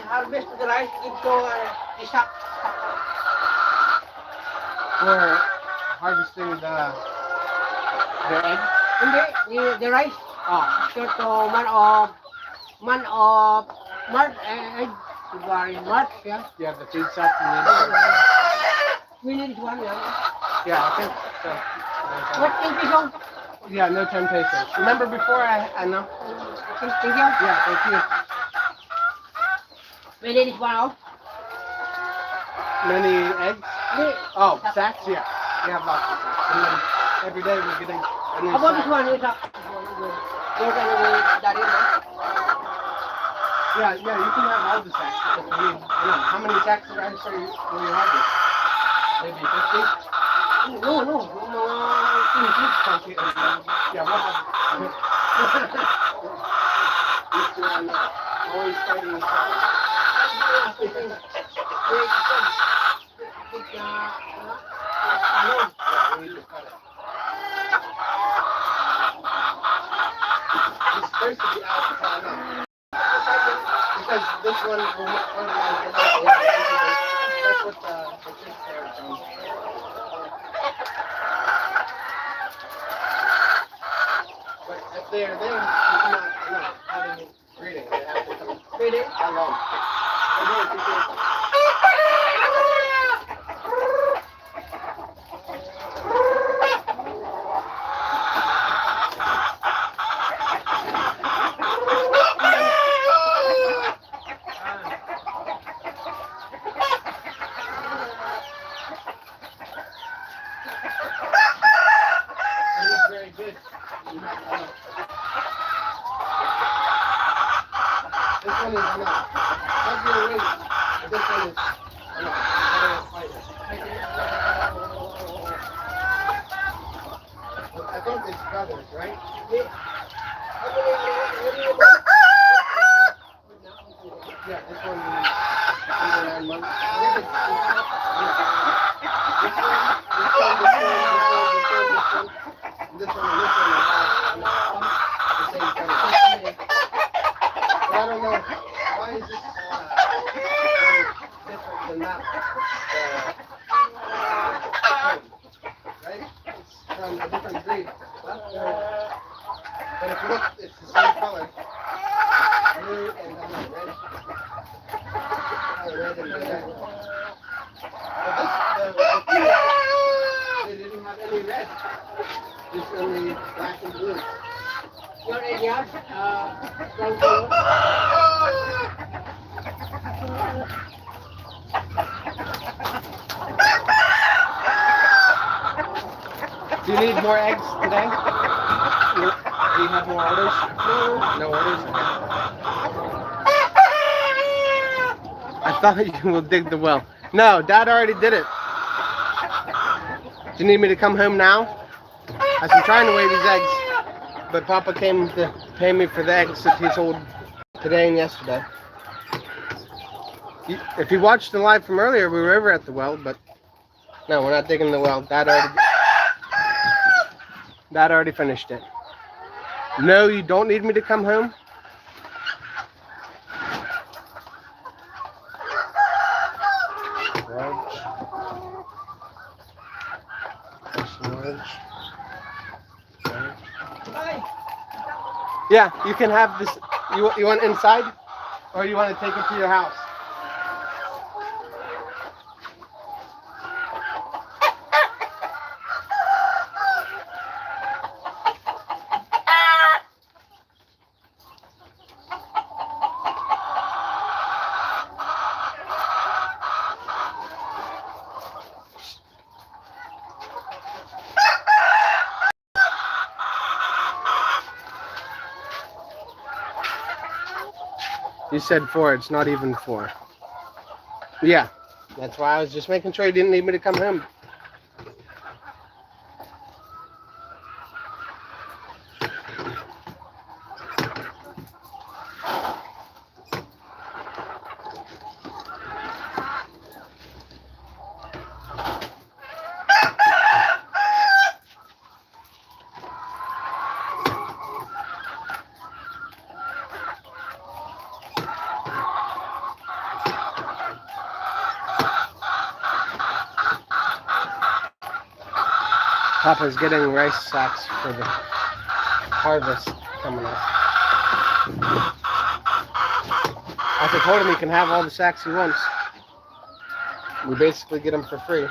Harvest the rice into isa. We're harvesting the egg? Hindi, the rice. After to month of March, February, March, yeah. Yeah, the feed stuff we need one, yeah. Yeah, I think so. What temptation? Yeah, no temptation. Remember before I know? Thank you. Yeah, thank you. Many is one out? Many eggs? Oh, sacks? Yeah. We have lots of sacks. And then every day we're getting a new sack. How about this one? Yeah, you can have all the sacks. If you need, how many sacks of rice will you have this? Maybe 50? No. Yeah, we'll have these two are not always fighting each other. Yeah, we need to cut it. It's supposed to be out to cut it. Because this one will fertilize the whole area. That's what the fish there is from. But if they're there, it's not having it breeding. They have to come breeding alone. Very good. This one is enough. That's your wing. This one is enough. I think it's brothers, right? Yeah, this one is under 9 months. I think it's this one. This one and this one are the same kind of thing. But I don't know, why is this different than that? Right? It's from a different breed. But if you look, it's the same color. Blue and red. Red and red. But they didn't have any red. Just only black and blue. Your area, do you need more eggs today? Do you have more orders? No orders? I thought you will dig the well. No, Dad already did it. Do you need me to come home now? I've been trying to weigh these eggs, but Papa came to pay me for the eggs that he sold today and yesterday. If you watched the live from earlier, we were over at the well, but no, we're not digging the well. Dad already finished it. No, you don't need me to come home. Yeah, you can have this. You want inside, or you want to take it to your house? You said 4, it's not even 4. Yeah, that's why I was just making sure you didn't need me to come home. Papa's getting rice sacks for the harvest coming up. I told him he can have all the sacks he wants. We basically get them for free.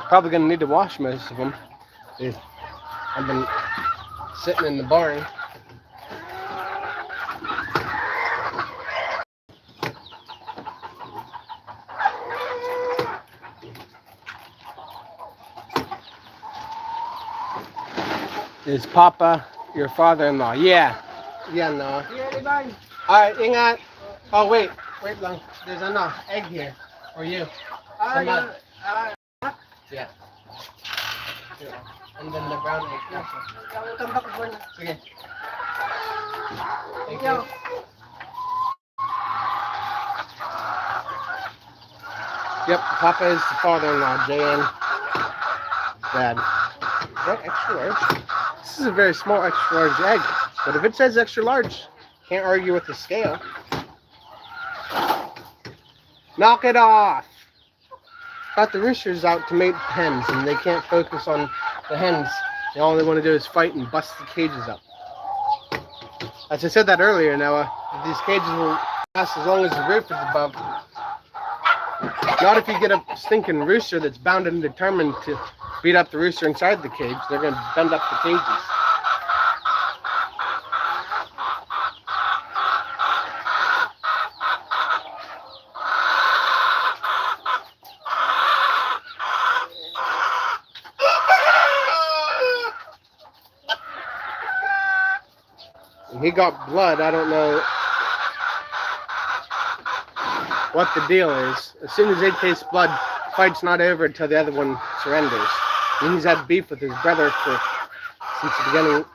Probably gonna need to wash most of them. I've been sitting in the barn. Is Papa your father-in-law? Yeah. Yeah, no. Alright, ingat. Oh, wait lang. There's enough egg here for you. Yeah. And then the brown egg. Okay. Thank you. Yep, Papa is the father-in-law, JN. Dad. Is that extra large? This is a very small extra large egg. But if it says extra large, can't argue with the scale. Knock it off! Got the roosters out to mate hens, and they can't focus on the hens. All they want to do is fight and bust the cages up. As I said that earlier, Noah, these cages will last as long as the roof is above. Not if you get a stinking rooster that's bound and determined to beat up the rooster inside the cage. They're going to bend up the cages. He got blood. I don't know what the deal is. As soon as they taste blood, fight's not over until the other one surrenders. And he's had beef with his brother since the beginning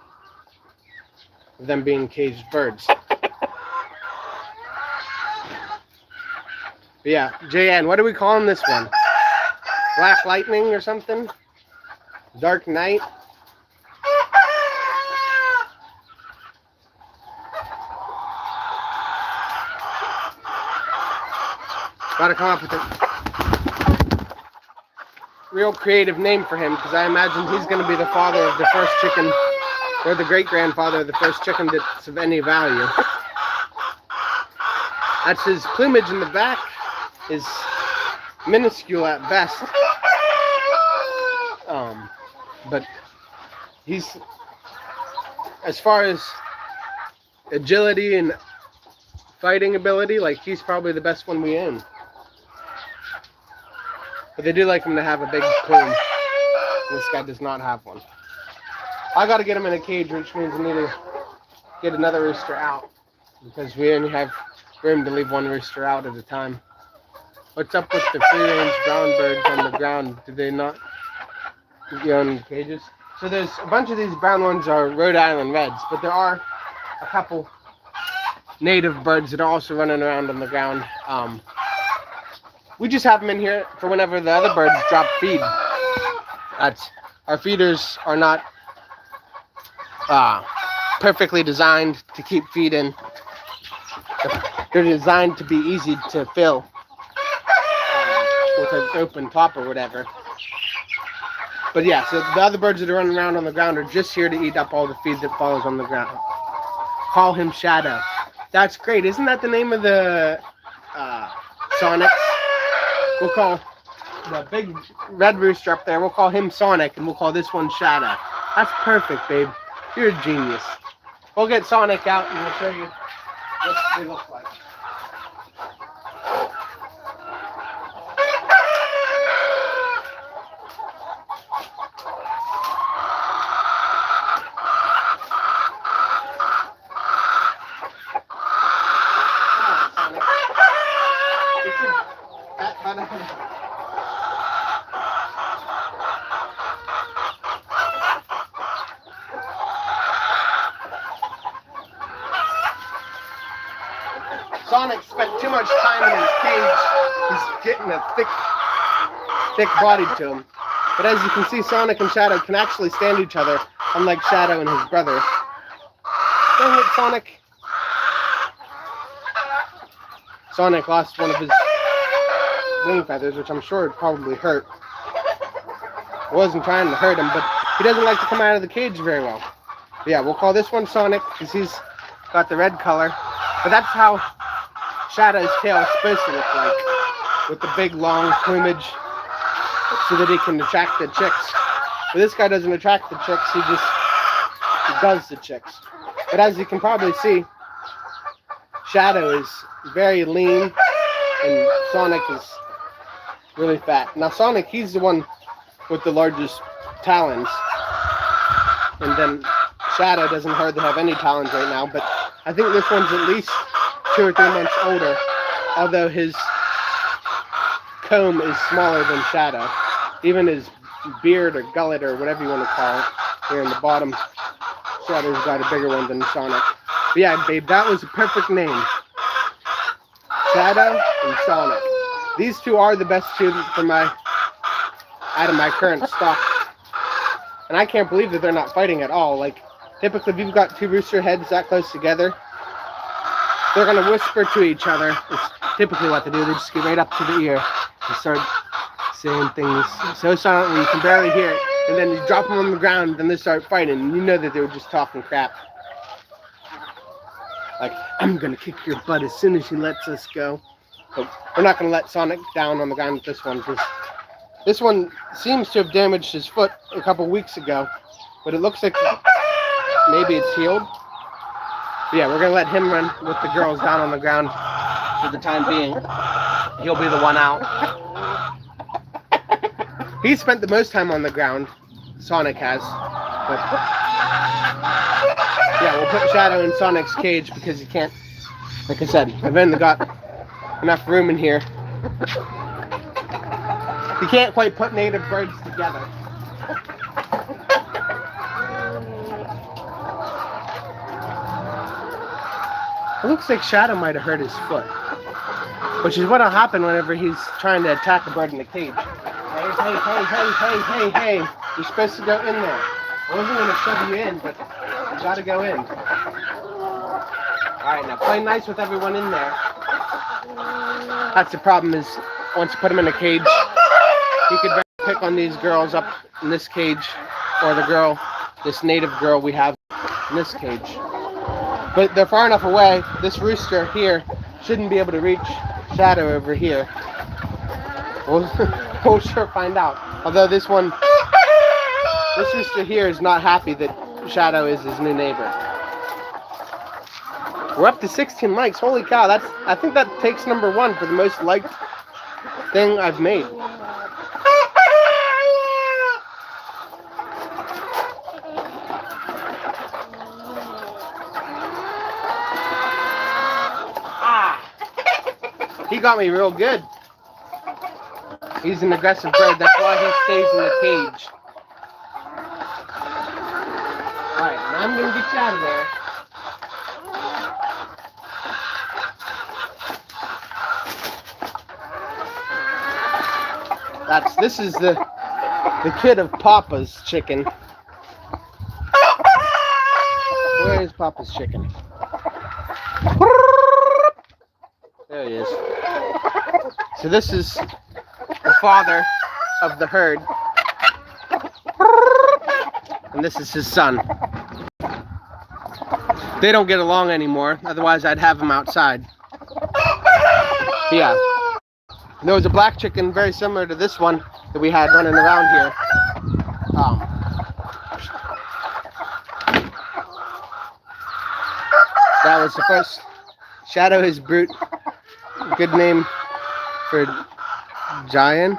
of them being caged birds. But yeah, JN, what are we calling this one? Black Lightning or something? Dark Night? Gotta come up with a real creative name for him, because I imagine he's going to be the father of the first chicken, or the great-grandfather of the first chicken that's of any value. That's his plumage in the back is minuscule at best. But he's, as far as agility and fighting ability, like, he's probably the best one we own. But they do like him to have a big plume. This guy does not have one. I gotta get him in a cage, which means I need to get another rooster out, because we only have room to leave one rooster out at a time. What's up with the free-range brown birds on the ground? Do they not go in cages? So there's a bunch of these brown ones are Rhode Island Reds, but there are a couple native birds that are also running around on the ground. We just have them in here for whenever the other birds drop feed. Our feeders are not perfectly designed to keep feed in. They're designed to be easy to fill with an open top or whatever. But yeah, so the other birds that are running around on the ground are just here to eat up all the feed that falls on the ground. Call him Shadow. That's great. Isn't that the name of the Sonic? We'll call the big red rooster up there, we'll call him Sonic, and we'll call this one Shadow. That's perfect, babe. You're a genius. We'll get Sonic out and we'll show you what they look like. Sonic spent too much time in his cage. He's getting a thick body to him. But as you can see, Sonic and Shadow can actually stand each other, unlike Shadow and his brother. Don't hit Sonic. Sonic lost one of his wing feathers, which I'm sure it probably hurt. I wasn't trying to hurt him, but he doesn't like to come out of the cage very well. But yeah, we'll call this one Sonic, because he's got the red color. But that's how Shadow's tail is supposed to look like, with the big long plumage, so that he can attract the chicks. But this guy doesn't attract the chicks, he does the chicks. But as you can probably see, Shadow is very lean, and Sonic is really fat. Now Sonic, he's the one with the largest talons, and then Shadow doesn't hardly have any talons right now, but I think this one's at least 2 or 3 months older, although his comb is smaller than Shadow. Even his beard or gullet or whatever you want to call it, here in the bottom, Shadow's got a bigger one than Sonic. But yeah, babe, that was a perfect name. Shadow and Sonic. These two are the best two out of my current stock. And I can't believe that they're not fighting at all. Like, typically if you've got two rooster heads that close together, they're going to whisper to each other. It's typically what they do. They just get right up to the ear and start saying things so silently you can barely hear it. And then you drop them on the ground and they start fighting. And you know that they were just talking crap. Like, I'm going to kick your butt as soon as she lets us go. But we're not going to let Sonic down on the ground with this one, because this one seems to have damaged his foot a couple weeks ago. But it looks like maybe it's healed. But yeah, we're going to let him run with the girls down on the ground for the time being. He'll be the one out. He spent the most time on the ground, Sonic has. But yeah, we'll put Shadow in Sonic's cage because he can't, like I said, I've only got enough room in here. You can't quite put native birds together. It looks like Shadow might have hurt his foot, which is what'll happen whenever he's trying to attack a bird in the cage. Hey, you're supposed to go in there. I wasn't going to shove you in, but you got to go in. Alright, now play nice with everyone in there. That's the problem, is once you put him in a cage, he could pick on these girls up in this cage, or the girl, this native girl we have in this cage. But they're far enough away, this rooster here shouldn't be able to reach Shadow over here. We'll sure find out. Although this rooster here is not happy that Shadow is his new neighbor. We're up to 16 likes. Holy cow, I think that takes #1 for the most liked thing I've made. He got me real good. He's an aggressive bird. That's why he stays in the cage. Alright, now I'm going to get you out of there. This is the kid of Papa's chicken. Where is Papa's chicken? There he is. So this is the father of the herd. And this is his son. They don't get along anymore, otherwise I'd have them outside. But yeah. There was a black chicken very similar to this one that we had running around here. That was the first. Shadow is Brute. Good name for Giant.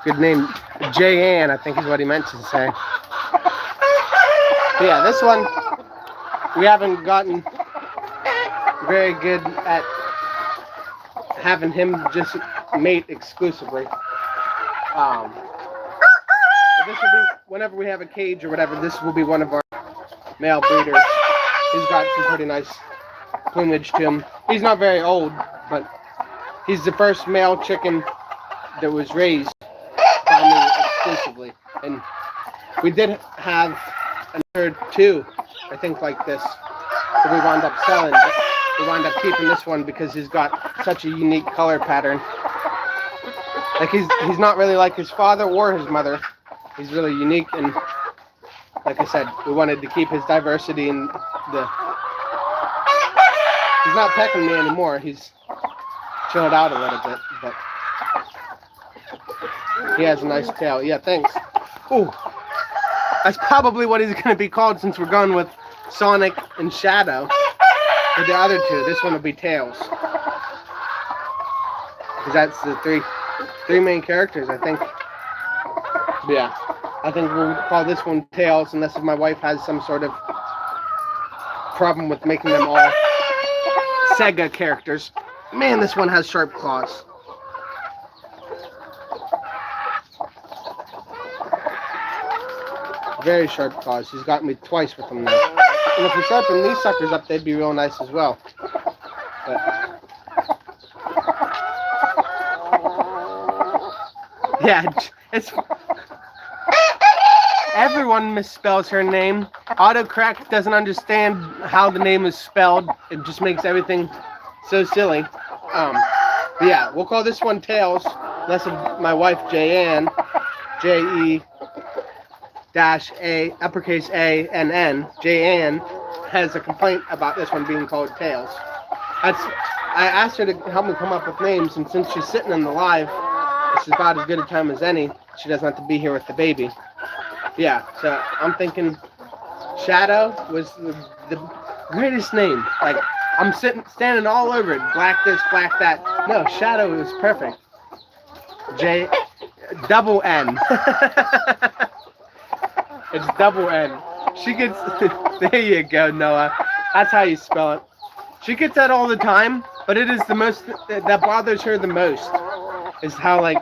Good name, J-Ann, I think is what he meant to say. But yeah, this one, we haven't gotten very good at having him just mate exclusively. But this will be, whenever we have a cage or whatever, this will be one of our male breeders. He's got some pretty nice plumage to him. He's not very old, but he's the first male chicken that was raised by me exclusively. And we did have another 2, I think, like this, that we wound up selling. But we wound up keeping this one because he's got such a unique color pattern. Like, he's not really like his father or his mother. He's really unique, and like I said, we wanted to keep his diversity in the... He's not pecking me anymore. He's chilled out a little bit, but he has a nice tail. Yeah, thanks. Ooh, that's probably what he's going to be called since we're going with Sonic and Shadow. For the other 2, this one will be Tails. Because that's the three main characters, I think. Yeah, I think we'll call this one Tails, unless if my wife has some sort of problem with making them all Sega characters. Man, this one has sharp claws. Very sharp claws. He's got me twice with them now. And if we sharpen these suckers up, they'd be real nice as well. But, yeah, it's... Everyone misspells her name. Autocorrect doesn't understand how the name is spelled. It just makes everything so silly. Yeah, we'll call this one Tails. Unless my wife, Jan, J-E-A, uppercase A-N-N, Jan, has a complaint about this one being called Tails. I asked her to help me come up with names, and since she's sitting in the live, this is about as good a time as any. She doesn't have to be here with the baby. Yeah, so I'm thinking Shadow was the greatest name. Like, I'm standing all over it. Black this, black that. No, Shadow was perfect. Double N. It's double N. She gets, there you go, Noah. That's how you spell it. She gets that all the time, but it is the most, that bothers her the most, is how, like,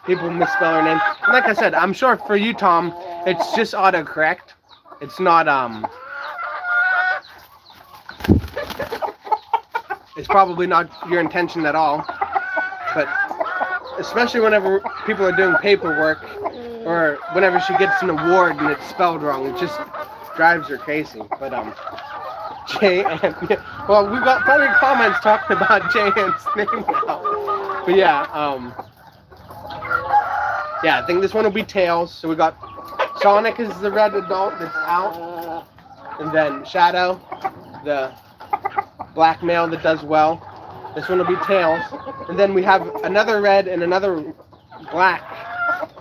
people misspell her name. And like I said, I'm sure for you, Tom, it's just autocorrect. It's not, it's probably not your intention at all. But especially whenever people are doing paperwork, or whenever she gets an award and it's spelled wrong, it just drives her crazy. But, J-N, well, we've got plenty of comments talking about J-N's name now. But yeah, yeah, I think this one will be Tails. So we got Sonic is the red adult that's out, and then Shadow, the black male that does well. This one will be Tails, and then we have another red and another black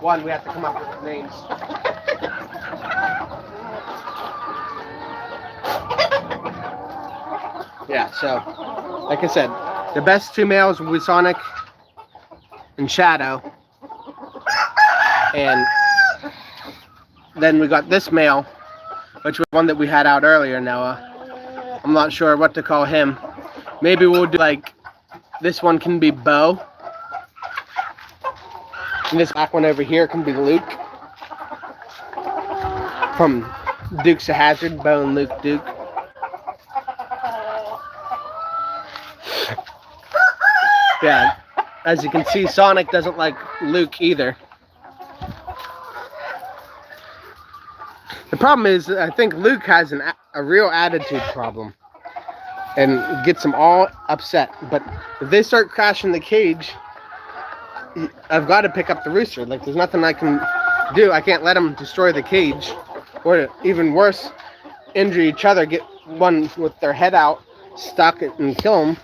one. We have to come up with names. Yeah, so like I said, the best two males will be Sonic and Shadow. And then we got this male, which was one that we had out earlier, Noah. I'm not sure what to call him. Maybe we'll do like, this one can be Bo. And this black one over here can be Luke. From Dukes of Hazzard, Bo and Luke Duke. Yeah, as you can see, Sonic doesn't like Luke either. The problem is, I think Luke has a real attitude problem and gets them all upset. But if they start crashing the cage, I've got to pick up the rooster. Like, there's nothing I can do. I can't let them destroy the cage, or even worse, injure each other, get one with their head out, stuck it, and kill them.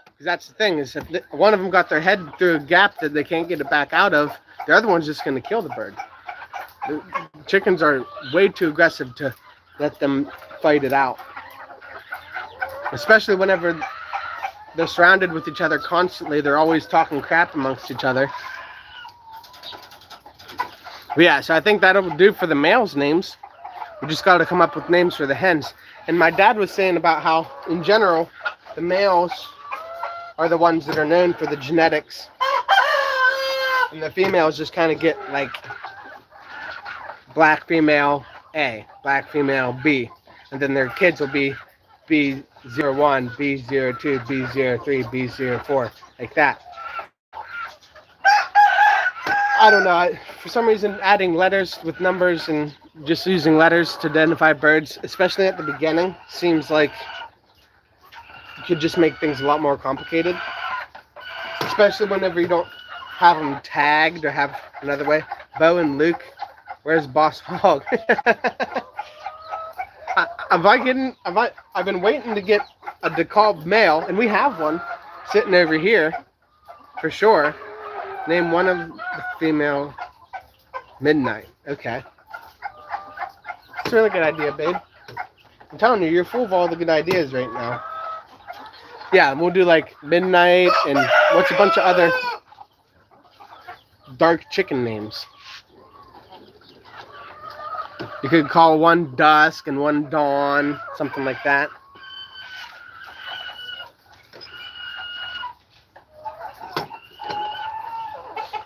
Because that's the thing, is if one of them got their head through a gap that they can't get it back out of, the other one's just going to kill the bird. The chickens are way too aggressive to let them fight it out. Especially whenever they're surrounded with each other constantly, they're always talking crap amongst each other. But yeah, so I think that'll do for the males' names. We just got to come up with names for the hens. And my dad was saying about how, in general, the males are the ones that are known for the genetics. And the females just kind of get, like, black female A, black female B, and then their kids will be B01, B02, B03, B04, like that. I don't know, for some reason adding letters with numbers and just using letters to identify birds, especially at the beginning, seems like you could just make things a lot more complicated, especially whenever you don't have them tagged or have another way. Bo and Luke. Where's Boss Hog? I've been waiting to get a DeKalb male, and we have one sitting over here, for sure. Name one of the female Midnight. Okay. That's a really good idea, babe. I'm telling you, you're full of all the good ideas right now. Yeah, we'll do like Midnight and what's a bunch of other dark chicken names. You could call one Dusk and one Dawn, something like that.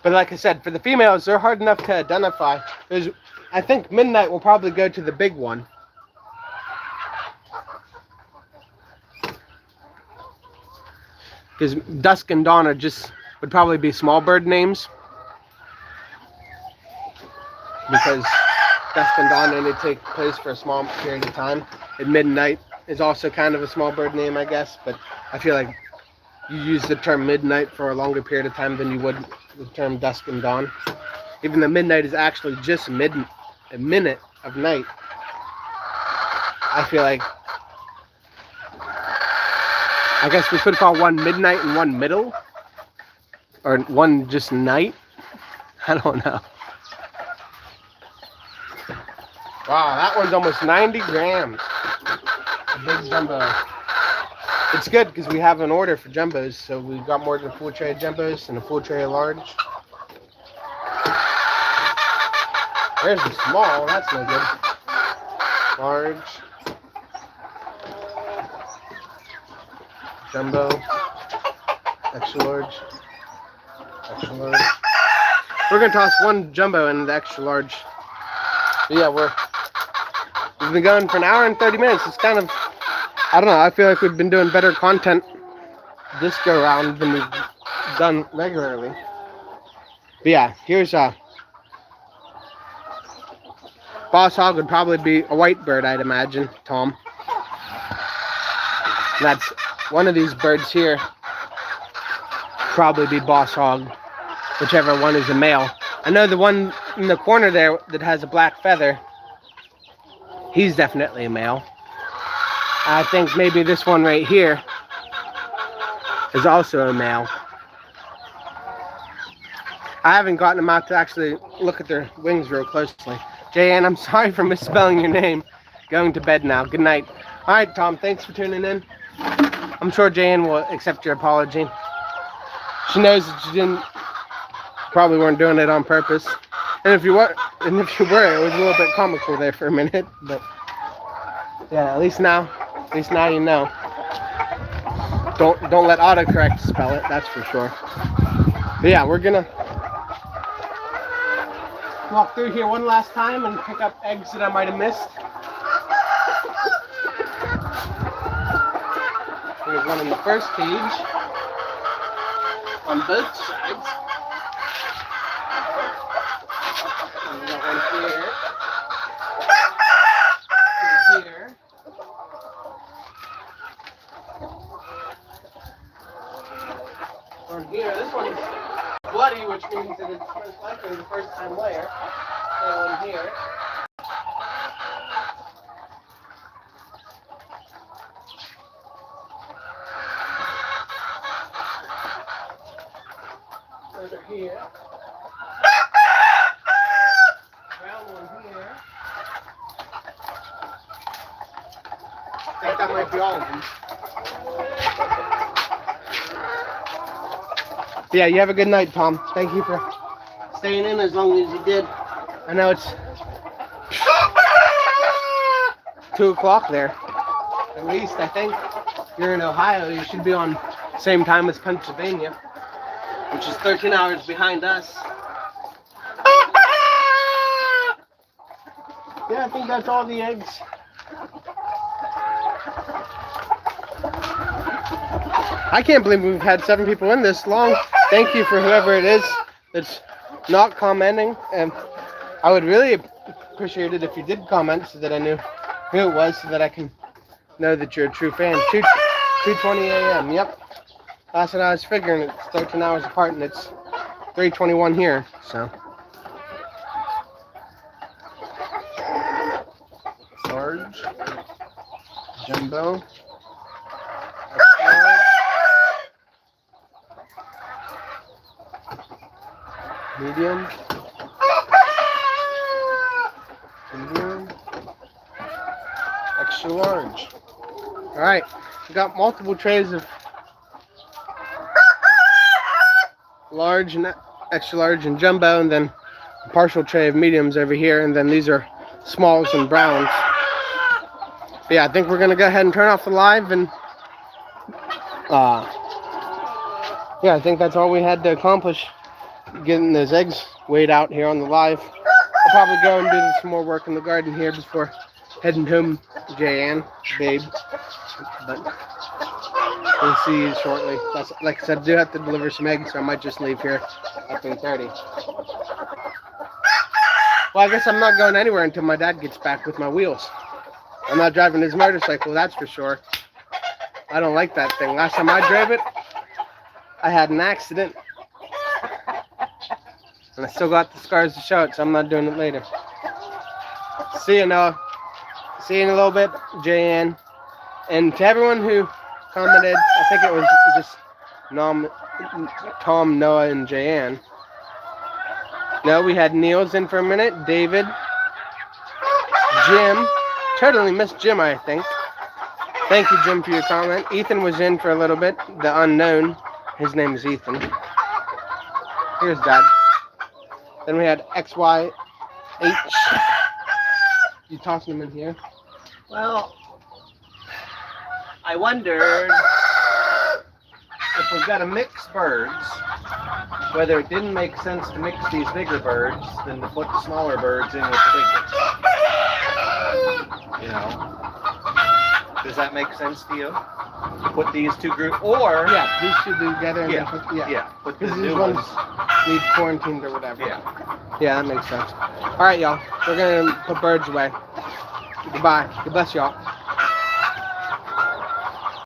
But like I said, for the females, they're hard enough to identify. I think midnight will probably go to the big one. Because dusk and dawn would probably be small bird names. Because dusk and dawn only take place for a small period of time. And midnight is also kind of a small bird name, I guess. But I feel like you use the term midnight for a longer period of time than you would the term dusk and dawn. Even though midnight is actually just a minute of night. I feel like, I guess we could call one midnight and one middle. Or one just night. I don't know. Wow, that one's almost 90 grams. A big jumbo. It's good because we have an order for jumbos, so we've got more than a full tray of jumbos and a full tray of large. There's the small, that's no good. Large. Jumbo. Extra large. Extra large. We're going to toss one jumbo in the extra large. But yeah, we've been going for an hour and 30 minutes. It's kind of, I don't know, I feel like we've been doing better content this go around than we've done regularly. But yeah, here's Boss Hog would probably be a white bird, I'd imagine, Tom. And that's one of these birds here. Probably be Boss Hog, whichever one is a male. I know the one in the corner there that has a black feather, he's definitely a male. I think maybe this one right here is also a male. I haven't gotten them out to actually look at their wings real closely. Jayan, I'm sorry for misspelling your name. Going to bed now. Good night. All right, Tom, thanks for tuning in. I'm sure Jayan will accept your apology. She knows that you probably weren't doing it on purpose. And if you were, it was a little bit comical there for a minute. But yeah, at least now you know. Don't let autocorrect spell it. That's for sure. But yeah, we're gonna walk through here one last time and pick up eggs that I might have missed. There's one in the first cage on both sides. And we got one here. And here. Or here. This one's bloody, which means that it's most likely the first time layer. And one here. Over here. Round one here. I think that might be all of them. Yeah, you have a good night, Tom. Thank you for staying in as long as you did. I know it's 2 o'clock there. At least, I think. You're in Ohio. You should be on same time as Pennsylvania, which is 13 hours behind us. Yeah, I think that's all the eggs. I can't believe we've had 7 people in this long. Thank you for whoever it is that's not commenting. And I would really appreciate it if you did comment so that I knew who it was, so that I can know that you're a true fan. 2:20 a.m. Yep. That's what I was figuring. It's 13 hours apart and it's 3:21 here. So. Large. Jumbo. Medium. Medium. Extra large. Alright, we got multiple trays of large and extra large and jumbo, and then a partial tray of mediums over here, and then these are smalls and browns. But yeah, I think we're gonna go ahead and turn off the live, and yeah, I think that's all we had to accomplish, getting those eggs weighed out here on the live. I'll probably go and do some more work in the garden here before heading home, Jan, babe. But we'll see you shortly. That's, like I said, I do have to deliver some eggs, so I might just leave here at 3:30. Well, I guess I'm not going anywhere until my dad gets back with my wheels. I'm not driving his motorcycle, that's for sure. I don't like that thing. Last time I drove it, I had an accident. And I still got the scars to show it, so I'm not doing it later. See you, Noah. See you in a little bit, Jan. And to everyone who commented, I think it was just Tom, Noah, and Jan. No, we had Niels in for a minute, David, Jim. Totally missed Jim, I think. Thank you, Jim, for your comment. Ethan was in for a little bit. The unknown. His name is Ethan. Here's Dad. Then we had XYH. You tossing them in here? Well, I wondered if we've got to mix birds, whether it didn't make sense to mix these bigger birds than to put the smaller birds in with the big ones. You know? Does that make sense to you? To put these two groups, or yeah, these two together. And put the these new ones ones. need quarantined or whatever. Yeah, that makes sense. All right, y'all. We're gonna put birds away. Goodbye. God bless y'all.